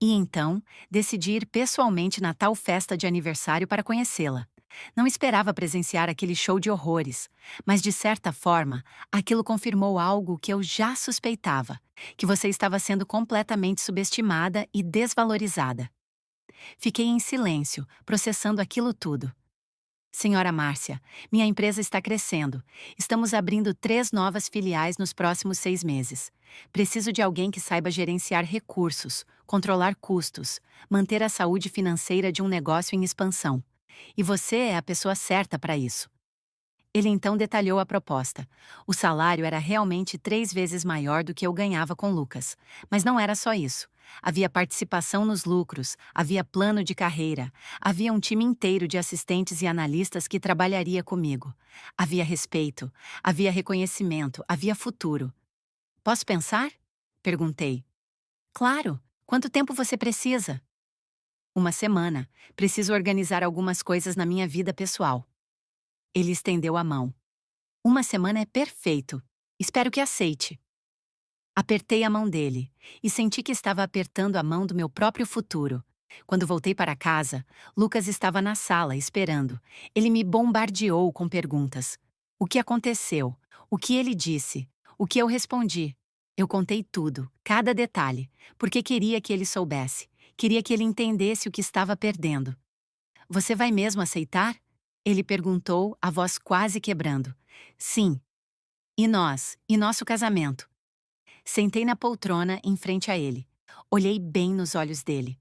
E então, decidi ir pessoalmente na tal festa de aniversário para conhecê-la. Não esperava presenciar aquele show de horrores, mas de certa forma, aquilo confirmou algo que eu já suspeitava, que você estava sendo completamente subestimada e desvalorizada. Fiquei em silêncio, processando aquilo tudo. Senhora Márcia, minha empresa está crescendo. Estamos abrindo 3 novas filiais nos próximos 6 meses. Preciso de alguém que saiba gerenciar recursos, controlar custos, manter a saúde financeira de um negócio em expansão. E você é a pessoa certa para isso. Ele então detalhou a proposta. O salário era realmente 3 vezes maior do que eu ganhava com Lucas. Mas não era só isso. Havia participação nos lucros, havia plano de carreira, havia um time inteiro de assistentes e analistas que trabalharia comigo. Havia respeito, havia reconhecimento, havia futuro. Posso pensar? Perguntei. Claro. Quanto tempo você precisa? Uma semana. Preciso organizar algumas coisas na minha vida pessoal. Ele estendeu a mão. Uma semana é perfeito. Espero que aceite. Apertei a mão dele e senti que estava apertando a mão do meu próprio futuro. Quando voltei para casa, Lucas estava na sala esperando. Ele me bombardeou com perguntas. O que aconteceu? O que ele disse? O que eu respondi? Eu contei tudo, cada detalhe, porque queria que ele soubesse. Queria que ele entendesse o que estava perdendo. Você vai mesmo aceitar? Ele perguntou, a voz quase quebrando. Sim. E nós? E nosso casamento? Sentei na poltrona em frente a ele. Olhei bem nos olhos dele.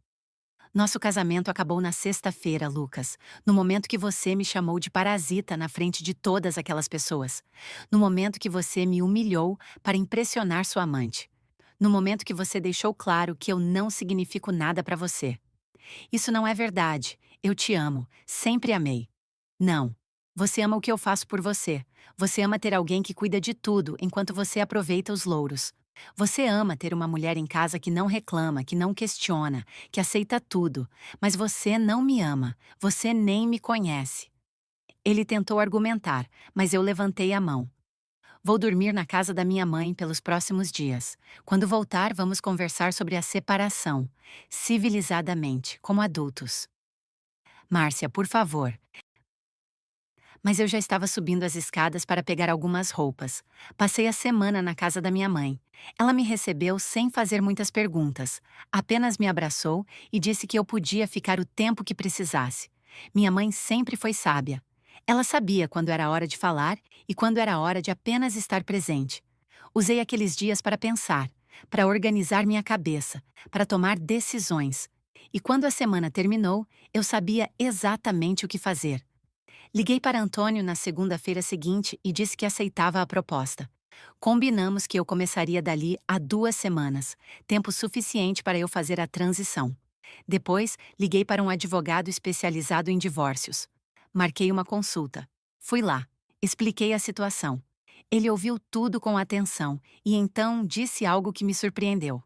Nosso casamento acabou na sexta-feira, Lucas, no momento que você me chamou de parasita na frente de todas aquelas pessoas. No momento que você me humilhou para impressionar sua amante. No momento que você deixou claro que eu não significo nada para você. Isso não é verdade. Eu te amo. Sempre amei. Não. Você ama o que eu faço por você. Você ama ter alguém que cuida de tudo enquanto você aproveita os louros. Você ama ter uma mulher em casa que não reclama, que não questiona, que aceita tudo. Mas você não me ama. Você nem me conhece. Ele tentou argumentar, mas eu levantei a mão. Vou dormir na casa da minha mãe pelos próximos dias. Quando voltar, vamos conversar sobre a separação, civilizadamente, como adultos. Márcia, por favor. Mas eu já estava subindo as escadas para pegar algumas roupas. Passei a semana na casa da minha mãe. Ela me recebeu sem fazer muitas perguntas. Apenas me abraçou e disse que eu podia ficar o tempo que precisasse. Minha mãe sempre foi sábia. Ela sabia quando era hora de falar e quando era hora de apenas estar presente. Usei aqueles dias para pensar, para organizar minha cabeça, para tomar decisões. E quando a semana terminou, eu sabia exatamente o que fazer. Liguei para Antônio na segunda-feira seguinte e disse que aceitava a proposta. Combinamos que eu começaria dali a 2 semanas, tempo suficiente para eu fazer a transição. Depois, liguei para um advogado especializado em divórcios. Marquei uma consulta. Fui lá. Expliquei a situação. Ele ouviu tudo com atenção e então disse algo que me surpreendeu.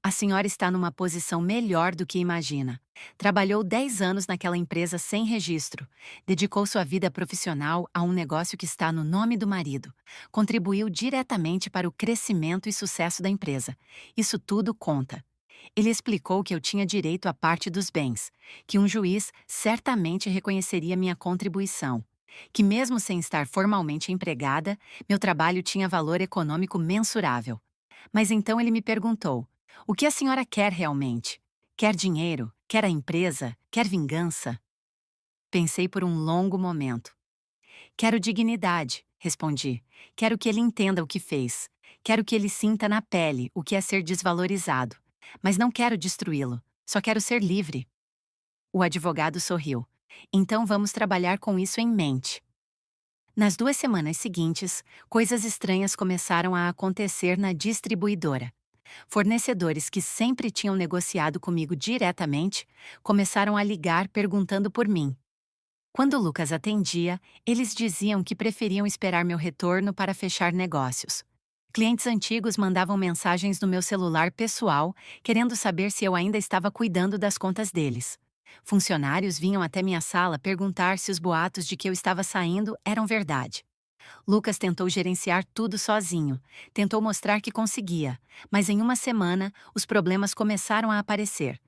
A senhora está numa posição melhor do que imagina. Trabalhou 10 anos naquela empresa sem registro. Dedicou sua vida profissional a um negócio que está no nome do marido. Contribuiu diretamente para o crescimento e sucesso da empresa. Isso tudo conta. Ele explicou que eu tinha direito à parte dos bens, que um juiz certamente reconheceria minha contribuição, que mesmo sem estar formalmente empregada, meu trabalho tinha valor econômico mensurável. Mas então ele me perguntou: o que a senhora quer realmente? Quer dinheiro? Quer a empresa? Quer vingança? Pensei por um longo momento. Quero dignidade, respondi. Quero que ele entenda o que fez. Quero que ele sinta na pele o que é ser desvalorizado. Mas não quero destruí-lo. Só quero ser livre. O advogado sorriu. Então vamos trabalhar com isso em mente. Nas 2 semanas seguintes, coisas estranhas começaram a acontecer na distribuidora. Fornecedores que sempre tinham negociado comigo diretamente começaram a ligar perguntando por mim. Quando Lucas atendia, eles diziam que preferiam esperar meu retorno para fechar negócios. Clientes antigos mandavam mensagens no meu celular pessoal, querendo saber se eu ainda estava cuidando das contas deles. Funcionários vinham até minha sala perguntar se os boatos de que eu estava saindo eram verdade. Lucas tentou gerenciar tudo sozinho, tentou mostrar que conseguia, mas em uma semana os problemas começaram a aparecer.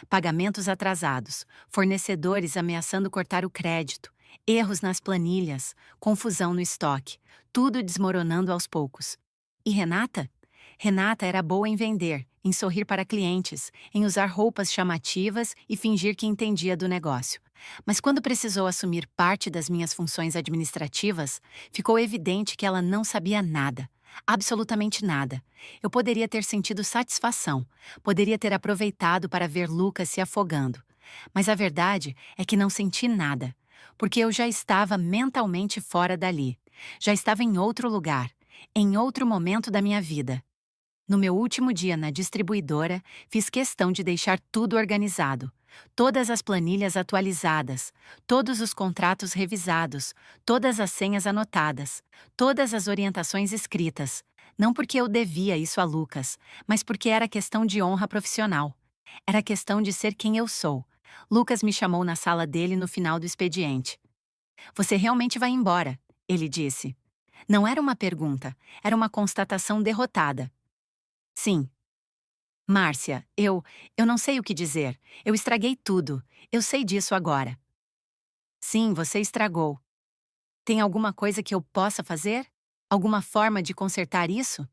Pagamentos atrasados, fornecedores ameaçando cortar o crédito, erros nas planilhas, confusão no estoque, tudo desmoronando aos poucos. E Renata? Renata era boa em vender, em sorrir para clientes, em usar roupas chamativas e fingir que entendia do negócio. Mas quando precisou assumir parte das minhas funções administrativas, ficou evidente que ela não sabia nada. Absolutamente nada. Eu poderia ter sentido satisfação, poderia ter aproveitado para ver Lucas se afogando. Mas a verdade é que não senti nada, porque eu já estava mentalmente fora dali. Já estava em outro lugar, em outro momento da minha vida. No meu último dia na distribuidora, fiz questão de deixar tudo organizado. Todas as planilhas atualizadas, todos os contratos revisados, todas as senhas anotadas, todas as orientações escritas. Não porque eu devia isso a Lucas, mas porque era questão de honra profissional. Era questão de ser quem eu sou. Lucas me chamou na sala dele no final do expediente. Você realmente vai embora, ele disse. Não era uma pergunta, era uma constatação derrotada. Sim. Márcia, eu não sei o que dizer. Eu estraguei tudo. Eu sei disso agora. Sim, você estragou. Tem alguma coisa que eu possa fazer? Alguma forma de consertar isso?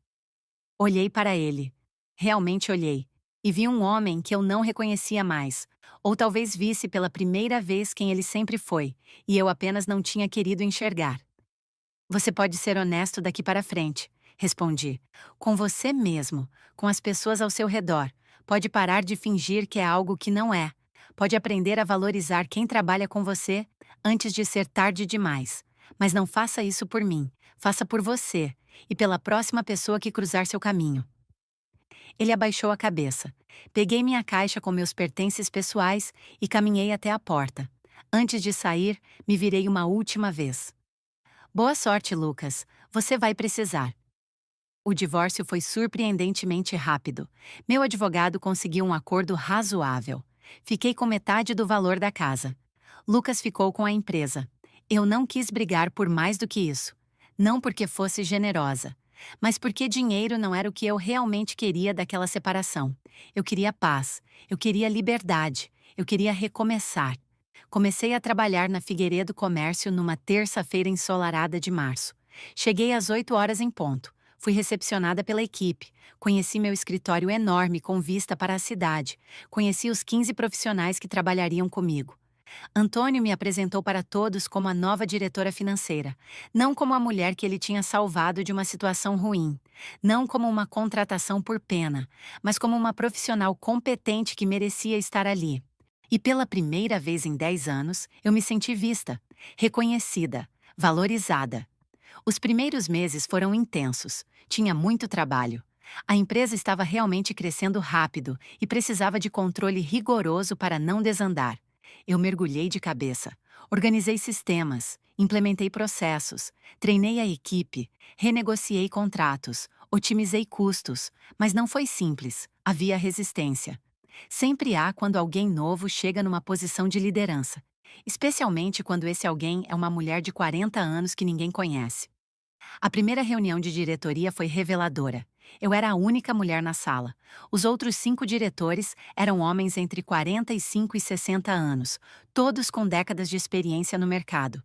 Olhei para ele. Realmente olhei. E vi um homem que eu não reconhecia mais. Ou talvez visse pela primeira vez quem ele sempre foi, e eu apenas não tinha querido enxergar. Você pode ser honesto daqui para frente, respondi. Com você mesmo, com as pessoas ao seu redor. Pode parar de fingir que é algo que não é. Pode aprender a valorizar quem trabalha com você antes de ser tarde demais. Mas não faça isso por mim. Faça por você e pela próxima pessoa que cruzar seu caminho. Ele abaixou a cabeça. Peguei minha caixa com meus pertences pessoais e caminhei até a porta. Antes de sair, me virei uma última vez. Boa sorte, Lucas. Você vai precisar. O divórcio foi surpreendentemente rápido. Meu advogado conseguiu um acordo razoável. Fiquei com metade do valor da casa. Lucas ficou com a empresa. Eu não quis brigar por mais do que isso. Não porque fosse generosa, mas porque dinheiro não era o que eu realmente queria daquela separação. Eu queria paz, eu queria liberdade, eu queria recomeçar. Comecei a trabalhar na Figueiredo Comércio numa terça-feira ensolarada de março. Cheguei às 8 horas em ponto. Fui recepcionada pela equipe. Conheci meu escritório enorme com vista para a cidade. Conheci os 15 profissionais que trabalhariam comigo. Antônio me apresentou para todos como a nova diretora financeira, não como a mulher que ele tinha salvado de uma situação ruim, não como uma contratação por pena, mas como uma profissional competente que merecia estar ali. E pela primeira vez em 10 anos, eu me senti vista, reconhecida, valorizada. Os primeiros meses foram intensos, tinha muito trabalho. A empresa estava realmente crescendo rápido e precisava de controle rigoroso para não desandar. Eu mergulhei de cabeça, organizei sistemas, implementei processos, treinei a equipe, renegociei contratos, otimizei custos, mas não foi simples, havia resistência. Sempre há quando alguém novo chega numa posição de liderança, especialmente quando esse alguém é uma mulher de 40 anos que ninguém conhece. A primeira reunião de diretoria foi reveladora. Eu era a única mulher na sala. Os outros 5 diretores eram homens entre 45 e 60 anos, todos com décadas de experiência no mercado.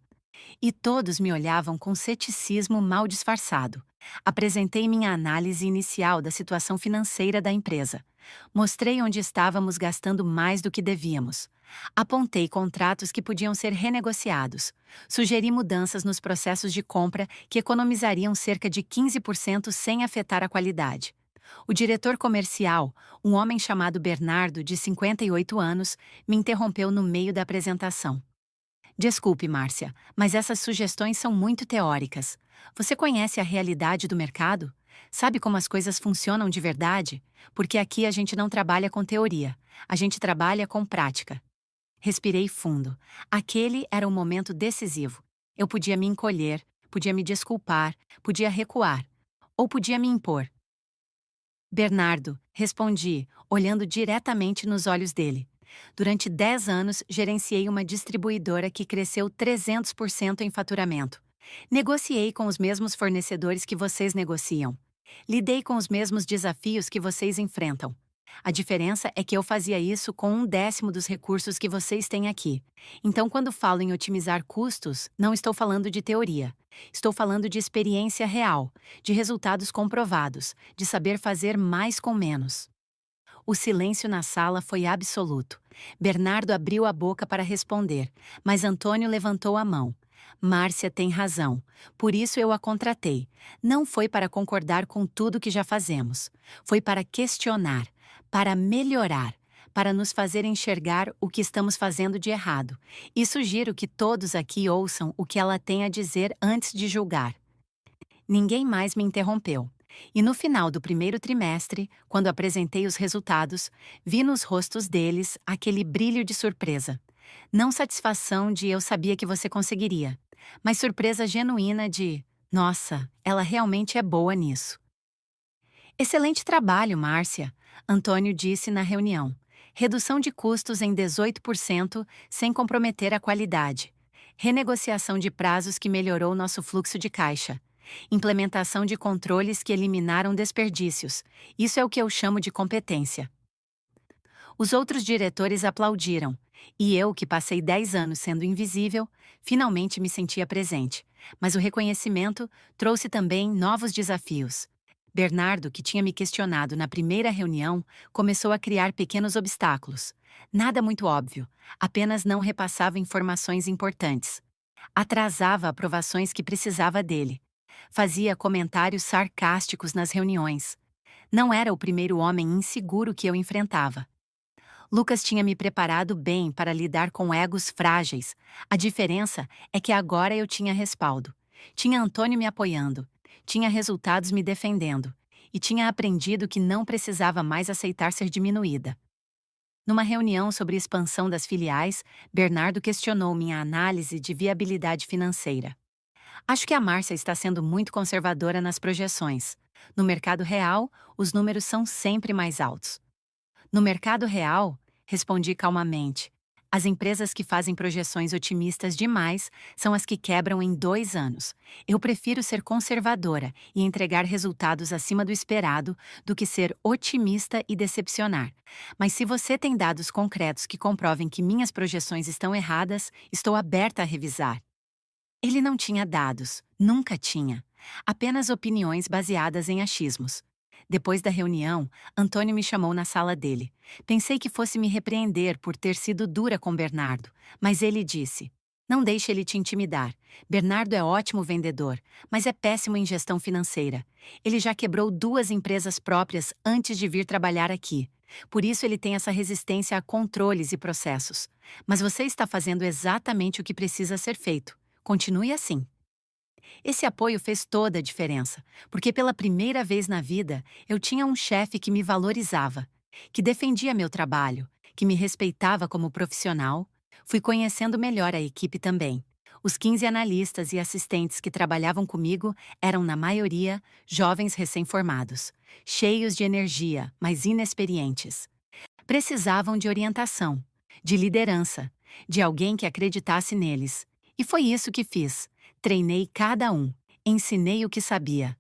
E todos me olhavam com ceticismo mal disfarçado. Apresentei minha análise inicial da situação financeira da empresa. Mostrei onde estávamos gastando mais do que devíamos. Apontei contratos que podiam ser renegociados. Sugeri mudanças nos processos de compra que economizariam cerca de 15% sem afetar a qualidade. O diretor comercial, um homem chamado Bernardo, de 58 anos, me interrompeu no meio da apresentação. Desculpe, Márcia, mas essas sugestões são muito teóricas. Você conhece a realidade do mercado? Sabe como as coisas funcionam de verdade? Porque aqui a gente não trabalha com teoria, a gente trabalha com prática. Respirei fundo. Aquele era um momento decisivo. Eu podia me encolher, podia me desculpar, podia recuar, ou podia me impor. Bernardo, respondi, olhando diretamente nos olhos dele. Durante 10 anos, gerenciei uma distribuidora que cresceu 300% em faturamento. Negociei com os mesmos fornecedores que vocês negociam. Lidei com os mesmos desafios que vocês enfrentam. A diferença é que eu fazia isso com 1/10 dos recursos que vocês têm aqui. Então, quando falo em otimizar custos, não estou falando de teoria. Estou falando de experiência real, de resultados comprovados, de saber fazer mais com menos. O silêncio na sala foi absoluto. Bernardo abriu a boca para responder, mas Antônio levantou a mão. Márcia tem razão. Por isso eu a contratei. Não foi para concordar com tudo que já fazemos. Foi para questionar, para melhorar, para nos fazer enxergar o que estamos fazendo de errado. E sugiro que todos aqui ouçam o que ela tem a dizer antes de julgar. Ninguém mais me interrompeu. E no final do primeiro trimestre, quando apresentei os resultados, vi nos rostos deles aquele brilho de surpresa. Não satisfação de eu sabia que você conseguiria, mas surpresa genuína de, nossa, ela realmente é boa nisso. Excelente trabalho, Márcia, Antônio disse na reunião. Redução de custos em 18% sem comprometer a qualidade. Renegociação de prazos que melhorou nosso fluxo de caixa. Implementação de controles que eliminaram desperdícios. Isso é o que eu chamo de competência. Os outros diretores aplaudiram, e eu, que passei 10 anos sendo invisível, finalmente me sentia presente. Mas o reconhecimento trouxe também novos desafios. Bernardo, que tinha me questionado na primeira reunião, começou a criar pequenos obstáculos. Nada muito óbvio, apenas não repassava informações importantes. Atrasava aprovações que precisava dele. Fazia comentários sarcásticos nas reuniões. Não era o primeiro homem inseguro que eu enfrentava. Lucas tinha me preparado bem para lidar com egos frágeis. A diferença é que agora eu tinha respaldo. Tinha Antônio me apoiando. Tinha resultados me defendendo. E tinha aprendido que não precisava mais aceitar ser diminuída. Numa reunião sobre expansão das filiais, Bernardo questionou minha análise de viabilidade financeira. Acho que a Márcia está sendo muito conservadora nas projeções. No mercado real, os números são sempre mais altos. No mercado real, respondi calmamente, As empresas que fazem projeções otimistas demais são as que quebram em 2 anos. Eu prefiro ser conservadora e entregar resultados acima do esperado do que ser otimista e decepcionar. Mas se você tem dados concretos que comprovem que minhas projeções estão erradas, estou aberta a revisar. Ele não tinha dados, nunca tinha. Apenas opiniões baseadas em achismos. Depois da reunião, Antônio me chamou na sala dele. Pensei que fosse me repreender por ter sido dura com Bernardo, mas ele disse: Não deixe ele te intimidar. Bernardo é ótimo vendedor, mas é péssimo em gestão financeira. Ele já quebrou 2 empresas próprias antes de vir trabalhar aqui. Por isso ele tem essa resistência a controles e processos. Mas você está fazendo exatamente o que precisa ser feito. Continue assim. Esse apoio fez toda a diferença, porque pela primeira vez na vida eu tinha um chefe que me valorizava, que defendia meu trabalho, que me respeitava como profissional. Fui conhecendo melhor a equipe também. Os 15 analistas e assistentes que trabalhavam comigo eram, na maioria, jovens recém-formados, cheios de energia, mas inexperientes. Precisavam de orientação, de liderança, de alguém que acreditasse neles. E foi isso que fiz. Treinei cada um, ensinei o que sabia.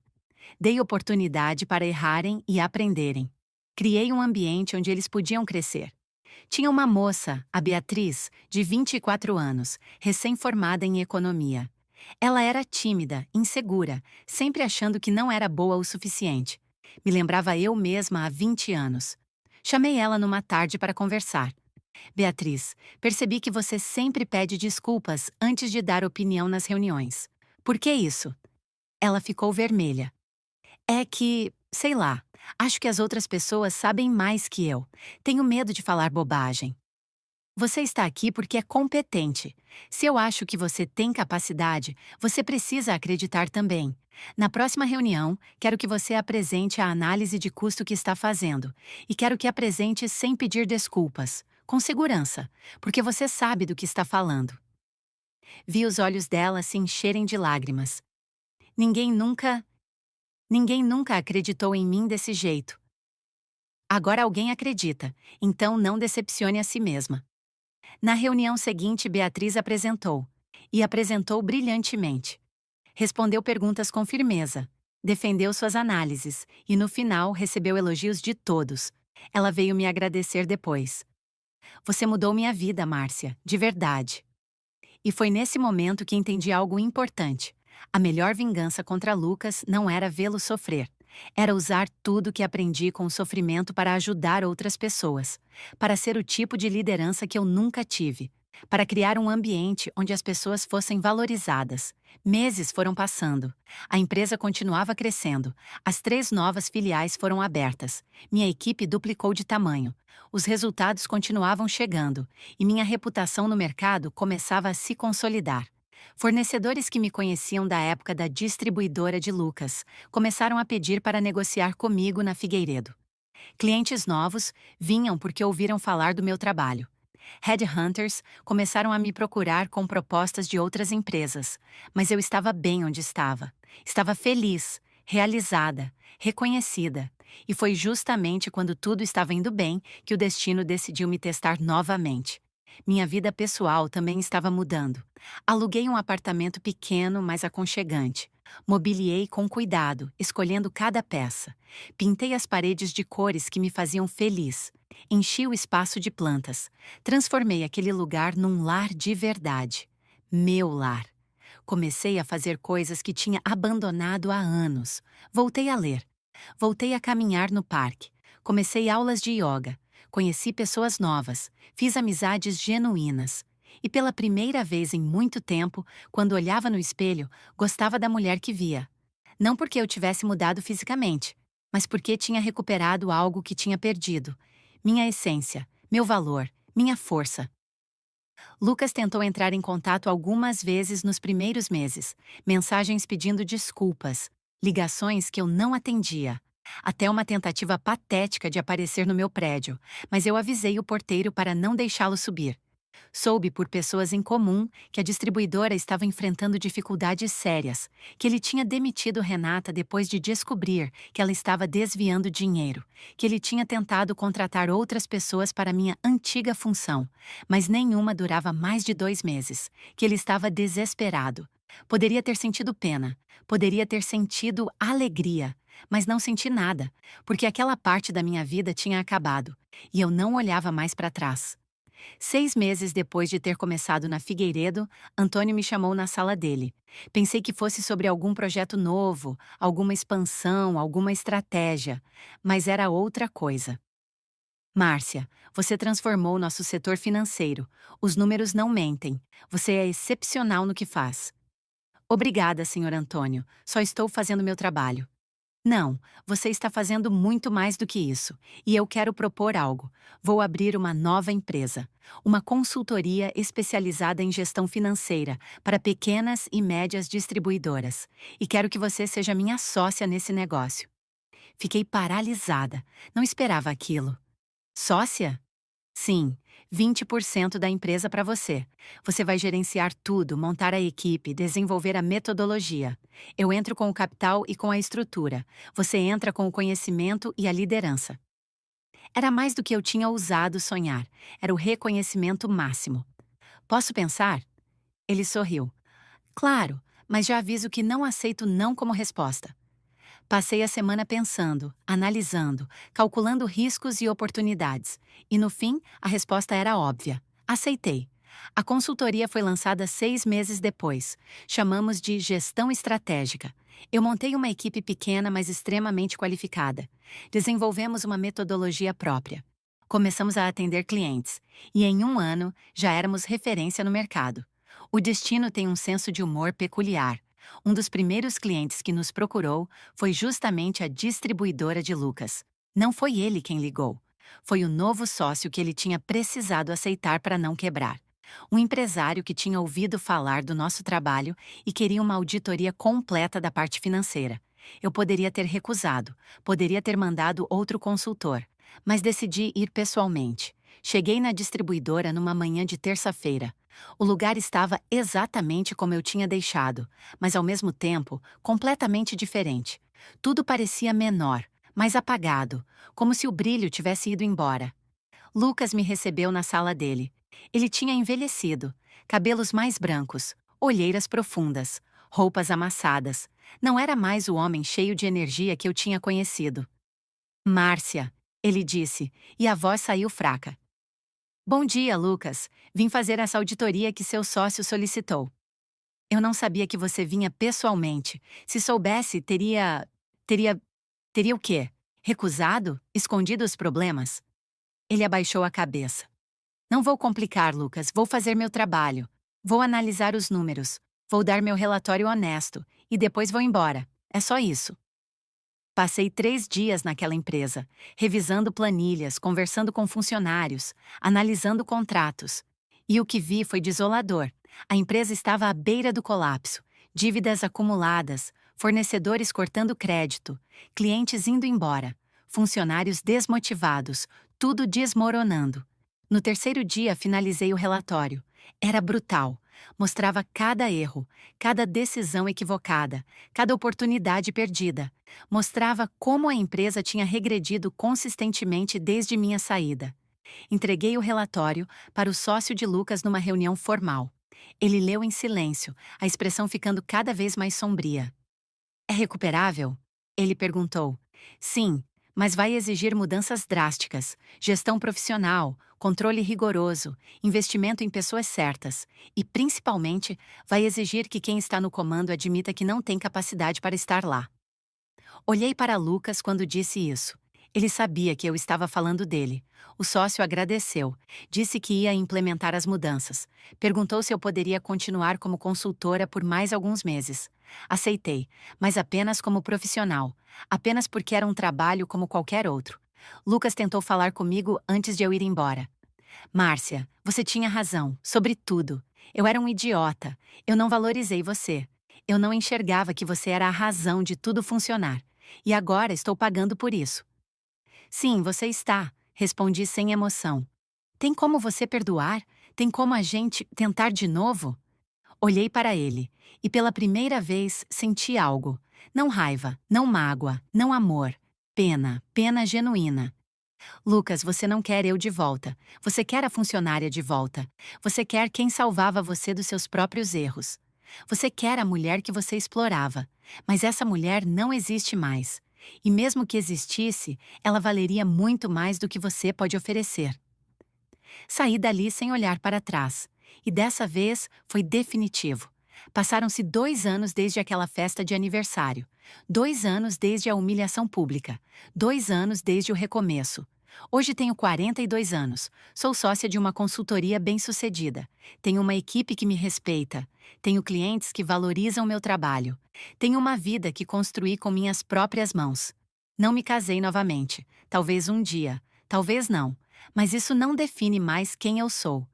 Dei oportunidade para errarem e aprenderem. Criei um ambiente onde eles podiam crescer. Tinha uma moça, a Beatriz, de 24 anos, recém-formada em economia. Ela era tímida, insegura, sempre achando que não era boa o suficiente. Me lembrava eu mesma há 20 anos. Chamei ela numa tarde para conversar. Beatriz, percebi que você sempre pede desculpas antes de dar opinião nas reuniões. Por que isso? Ela ficou vermelha. É que, sei lá, acho que as outras pessoas sabem mais que eu. Tenho medo de falar bobagem. Você está aqui porque é competente. Se eu acho que você tem capacidade, você precisa acreditar também. Na próxima reunião, quero que você apresente a análise de custo que está fazendo. E quero que apresente sem pedir desculpas, com segurança, porque você sabe do que está falando. Vi os olhos dela se encherem de lágrimas. Ninguém nunca, ninguém nunca acreditou em mim desse jeito. Agora alguém acredita, então não decepcione a si mesma. Na reunião seguinte, Beatriz apresentou. E apresentou brilhantemente. Respondeu perguntas com firmeza. Defendeu suas análises. E no final, recebeu elogios de todos. Ela veio me agradecer depois. Você mudou minha vida, Márcia, de verdade. E foi nesse momento que entendi algo importante. A melhor vingança contra Lucas não era vê-lo sofrer. Era usar tudo que aprendi com o sofrimento para ajudar outras pessoas, para ser o tipo de liderança que eu nunca tive, para criar um ambiente onde as pessoas fossem valorizadas. Meses foram passando. A empresa continuava crescendo. As 3 novas filiais foram abertas. Minha equipe duplicou de tamanho. Os resultados continuavam chegando, e minha reputação no mercado começava a se consolidar. Fornecedores que me conheciam da época da distribuidora de Lucas começaram a pedir para negociar comigo na Figueiredo. Clientes novos vinham porque ouviram falar do meu trabalho. Headhunters começaram a me procurar com propostas de outras empresas, mas eu estava bem onde estava. Estava feliz, realizada, reconhecida. E foi justamente quando tudo estava indo bem que o destino decidiu me testar novamente. Minha vida pessoal também estava mudando. Aluguei um apartamento pequeno, mas aconchegante. Mobiliei com cuidado, escolhendo cada peça. Pintei as paredes de cores que me faziam feliz. Enchi o espaço de plantas. Transformei aquele lugar num lar de verdade. Meu lar. Comecei a fazer coisas que tinha abandonado há anos. Voltei a ler. Voltei a caminhar no parque. Comecei aulas de yoga. Conheci pessoas novas, fiz amizades genuínas. E pela primeira vez em muito tempo, quando olhava no espelho, gostava da mulher que via. Não porque eu tivesse mudado fisicamente, mas porque tinha recuperado algo que tinha perdido. Minha essência, meu valor, minha força. Lucas tentou entrar em contato algumas vezes nos primeiros meses, mensagens pedindo desculpas, ligações que eu não atendia. Até uma tentativa patética de aparecer no meu prédio, mas eu avisei o porteiro para não deixá-lo subir. Soube por pessoas em comum que a distribuidora estava enfrentando dificuldades sérias, que ele tinha demitido Renata depois de descobrir que ela estava desviando dinheiro, que ele tinha tentado contratar outras pessoas para minha antiga função, mas nenhuma durava mais de 2 meses, que ele estava desesperado. Poderia ter sentido pena, poderia ter sentido alegria, mas não senti nada, porque aquela parte da minha vida tinha acabado, e eu não olhava mais para trás. 6 meses depois de ter começado na Figueiredo, Antônio me chamou na sala dele. Pensei que fosse sobre algum projeto novo, alguma expansão, alguma estratégia, mas era outra coisa. Márcia, você transformou nosso setor financeiro. Os números não mentem. Você é excepcional no que faz. Obrigada, senhor Antônio. Só estou fazendo meu trabalho. Não, você está fazendo muito mais do que isso, e eu quero propor algo. Vou abrir uma nova empresa, uma consultoria especializada em gestão financeira para pequenas e médias distribuidoras, e quero que você seja minha sócia nesse negócio. Fiquei paralisada, não esperava aquilo. Sócia? Sim, 20% da empresa para você. Você vai gerenciar tudo, montar a equipe, desenvolver a metodologia. Eu entro com o capital e com a estrutura. Você entra com o conhecimento e a liderança. Era mais do que eu tinha ousado sonhar. Era o reconhecimento máximo. Posso pensar? Ele sorriu. Claro, mas já aviso que não aceito não como resposta. Passei a semana pensando, analisando, calculando riscos e oportunidades. E no fim, a resposta era óbvia. Aceitei. A consultoria foi lançada 6 meses depois. Chamamos de gestão estratégica. Eu montei uma equipe pequena, mas extremamente qualificada. Desenvolvemos uma metodologia própria. Começamos a atender clientes. E em 1 ano, já éramos referência no mercado. O destino tem um senso de humor peculiar. Um dos primeiros clientes que nos procurou foi justamente a distribuidora de Lucas. Não foi ele quem ligou. Foi o novo sócio que ele tinha precisado aceitar para não quebrar. Um empresário que tinha ouvido falar do nosso trabalho e queria uma auditoria completa da parte financeira. Eu poderia ter recusado, poderia ter mandado outro consultor, mas decidi ir pessoalmente. Cheguei na distribuidora numa manhã de terça-feira. O lugar estava exatamente como eu tinha deixado, mas ao mesmo tempo completamente diferente. Tudo parecia menor, mais apagado, como se o brilho tivesse ido embora. Lucas me recebeu na sala dele. Ele tinha envelhecido, cabelos mais brancos, olheiras profundas, roupas amassadas. Não era mais o homem cheio de energia que eu tinha conhecido. Márcia, ele disse, e a voz saiu fraca. Bom dia, Lucas. Vim fazer essa auditoria que seu sócio solicitou. Eu não sabia que você vinha pessoalmente. Se soubesse, teria. Teria o quê? Recusado? Escondido os problemas? Ele abaixou a cabeça. Não vou complicar, Lucas. Vou fazer meu trabalho. Vou analisar os números. Vou dar meu relatório honesto. E depois vou embora. É só isso. Passei 3 dias naquela empresa, revisando planilhas, conversando com funcionários, analisando contratos. E o que vi foi desolador. A empresa estava à beira do colapso. Dívidas acumuladas, fornecedores cortando crédito, clientes indo embora, funcionários desmotivados, tudo desmoronando. No terceiro dia, finalizei o relatório. Era brutal. Mostrava cada erro, cada decisão equivocada, cada oportunidade perdida. Mostrava como a empresa tinha regredido consistentemente desde minha saída. Entreguei o relatório para o sócio de Lucas numa reunião formal. Ele leu em silêncio, a expressão ficando cada vez mais sombria. É recuperável? Ele perguntou. Sim, mas vai exigir mudanças drásticas, gestão profissional, controle rigoroso, investimento em pessoas certas e, principalmente, vai exigir que quem está no comando admita que não tem capacidade para estar lá. Olhei para Lucas quando disse isso. Ele sabia que eu estava falando dele. O sócio agradeceu, disse que ia implementar as mudanças. Perguntou se eu poderia continuar como consultora por mais alguns meses. Aceitei, mas apenas como profissional, apenas porque era um trabalho como qualquer outro. Lucas tentou falar comigo antes de eu ir embora. Márcia, você tinha razão, sobre tudo. Eu era um idiota. Eu não valorizei você. Eu não enxergava que você era a razão de tudo funcionar. E agora estou pagando por isso. Sim, você está, respondi sem emoção. Tem como você perdoar? Tem como a gente tentar de novo? Olhei para ele e pela primeira vez senti algo. Não raiva, não mágoa, não amor. Pena, pena genuína. Lucas, você não quer eu de volta. Você quer a funcionária de volta. Você quer quem salvava você dos seus próprios erros. Você quer a mulher que você explorava. Mas essa mulher não existe mais. E mesmo que existisse, ela valeria muito mais do que você pode oferecer. Saí dali sem olhar para trás. E dessa vez foi definitivo. Passaram-se 2 anos desde aquela festa de aniversário. 2 anos desde a humilhação pública. 2 anos desde o recomeço. Hoje tenho 42 anos. Sou sócia de uma consultoria bem-sucedida. Tenho uma equipe que me respeita. Tenho clientes que valorizam meu trabalho. Tenho uma vida que construí com minhas próprias mãos. Não me casei novamente. Talvez um dia. Talvez não. Mas isso não define mais quem eu sou.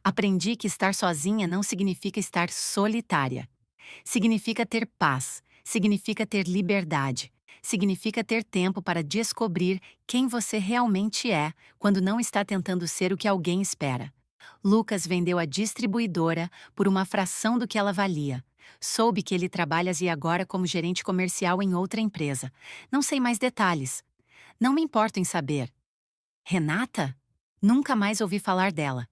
Aprendi que estar sozinha não significa estar solitária. Significa ter paz, significa ter liberdade, significa ter tempo para descobrir quem você realmente é quando não está tentando ser o que alguém espera. Lucas vendeu a distribuidora por uma fração do que ela valia. Soube que ele trabalha e agora como gerente comercial em outra empresa. Não sei mais detalhes. Não me importo em saber. Renata? Nunca mais ouvi falar dela.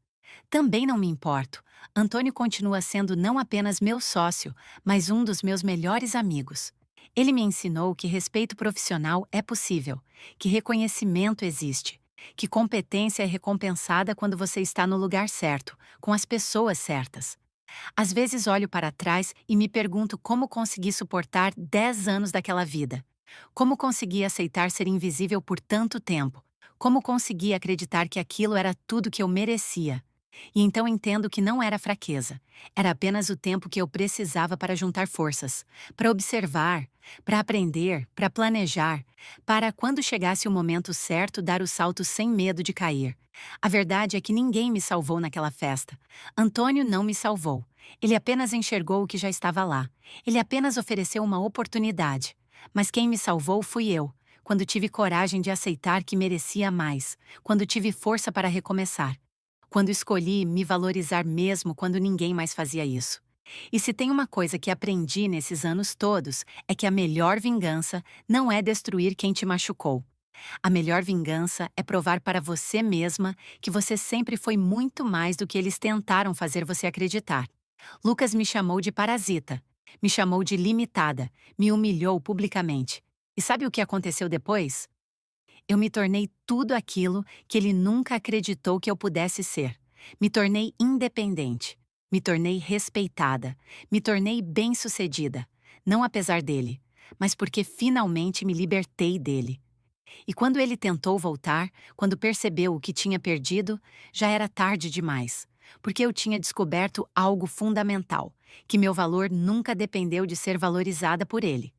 Também não me importo. Antônio continua sendo não apenas meu sócio, mas um dos meus melhores amigos. Ele me ensinou que respeito profissional é possível, que reconhecimento existe, que competência é recompensada quando você está no lugar certo, com as pessoas certas. Às vezes olho para trás e me pergunto como consegui suportar 10 anos daquela vida. Como consegui aceitar ser invisível por tanto tempo? Como consegui acreditar que aquilo era tudo que eu merecia? E então entendo que não era fraqueza. Era apenas o tempo que eu precisava para juntar forças, para observar, para aprender, para planejar, para, quando chegasse o momento certo, dar o salto sem medo de cair. A verdade é que ninguém me salvou naquela festa. Antônio não me salvou. Ele apenas enxergou o que já estava lá. Ele apenas ofereceu uma oportunidade. Mas quem me salvou fui eu, quando tive coragem de aceitar que merecia mais, quando tive força para recomeçar. Quando escolhi me valorizar mesmo quando ninguém mais fazia isso. E se tem uma coisa que aprendi nesses anos todos, é que a melhor vingança não é destruir quem te machucou. A melhor vingança é provar para você mesma que você sempre foi muito mais do que eles tentaram fazer você acreditar. Lucas me chamou de parasita, me chamou de limitada, me humilhou publicamente. E sabe o que aconteceu depois? Eu me tornei tudo aquilo que ele nunca acreditou que eu pudesse ser. Me tornei independente. Me tornei respeitada. Me tornei bem-sucedida. Não apesar dele, mas porque finalmente me libertei dele. E quando ele tentou voltar, quando percebeu o que tinha perdido, já era tarde demais. Porque eu tinha descoberto algo fundamental, que meu valor nunca dependeu de ser valorizada por ele.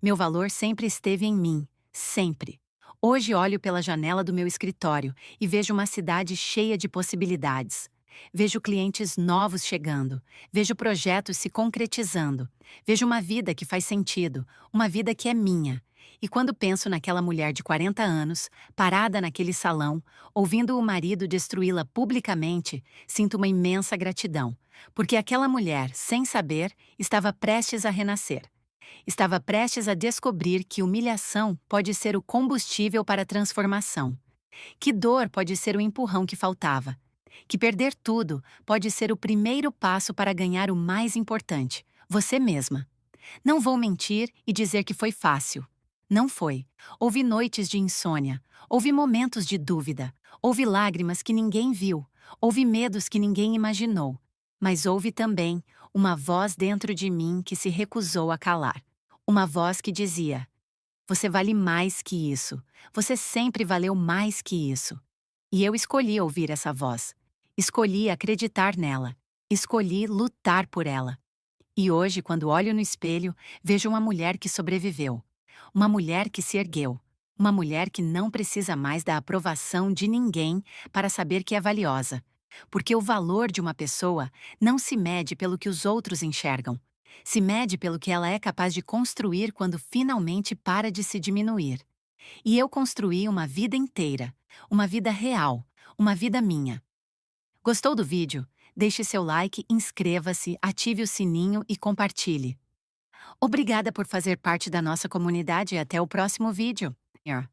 Meu valor sempre esteve em mim, sempre. Hoje olho pela janela do meu escritório e vejo uma cidade cheia de possibilidades. Vejo clientes novos chegando, vejo projetos se concretizando, vejo uma vida que faz sentido, uma vida que é minha. E quando penso naquela mulher de 40 anos, parada naquele salão, ouvindo o marido destruí-la publicamente, sinto uma imensa gratidão, porque aquela mulher, sem saber, estava prestes a renascer. Estava prestes a descobrir que humilhação pode ser o combustível para a transformação. Que dor pode ser o empurrão que faltava. Que perder tudo pode ser o primeiro passo para ganhar o mais importante, você mesma. Não vou mentir e dizer que foi fácil. Não foi. Houve noites de insônia, houve momentos de dúvida, houve lágrimas que ninguém viu, houve medos que ninguém imaginou. Mas houve também uma voz dentro de mim que se recusou a calar. Uma voz que dizia: você vale mais que isso. Você sempre valeu mais que isso. E eu escolhi ouvir essa voz. Escolhi acreditar nela. Escolhi lutar por ela. E hoje, quando olho no espelho, vejo uma mulher que sobreviveu. Uma mulher que se ergueu. Uma mulher que não precisa mais da aprovação de ninguém para saber que é valiosa. Porque o valor de uma pessoa não se mede pelo que os outros enxergam. Se mede pelo que ela é capaz de construir quando finalmente para de se diminuir. E eu construí uma vida inteira, uma vida real, uma vida minha. Gostou do vídeo? Deixe seu like, inscreva-se, ative o sininho e compartilhe. Obrigada por fazer parte da nossa comunidade e até o próximo vídeo. Here.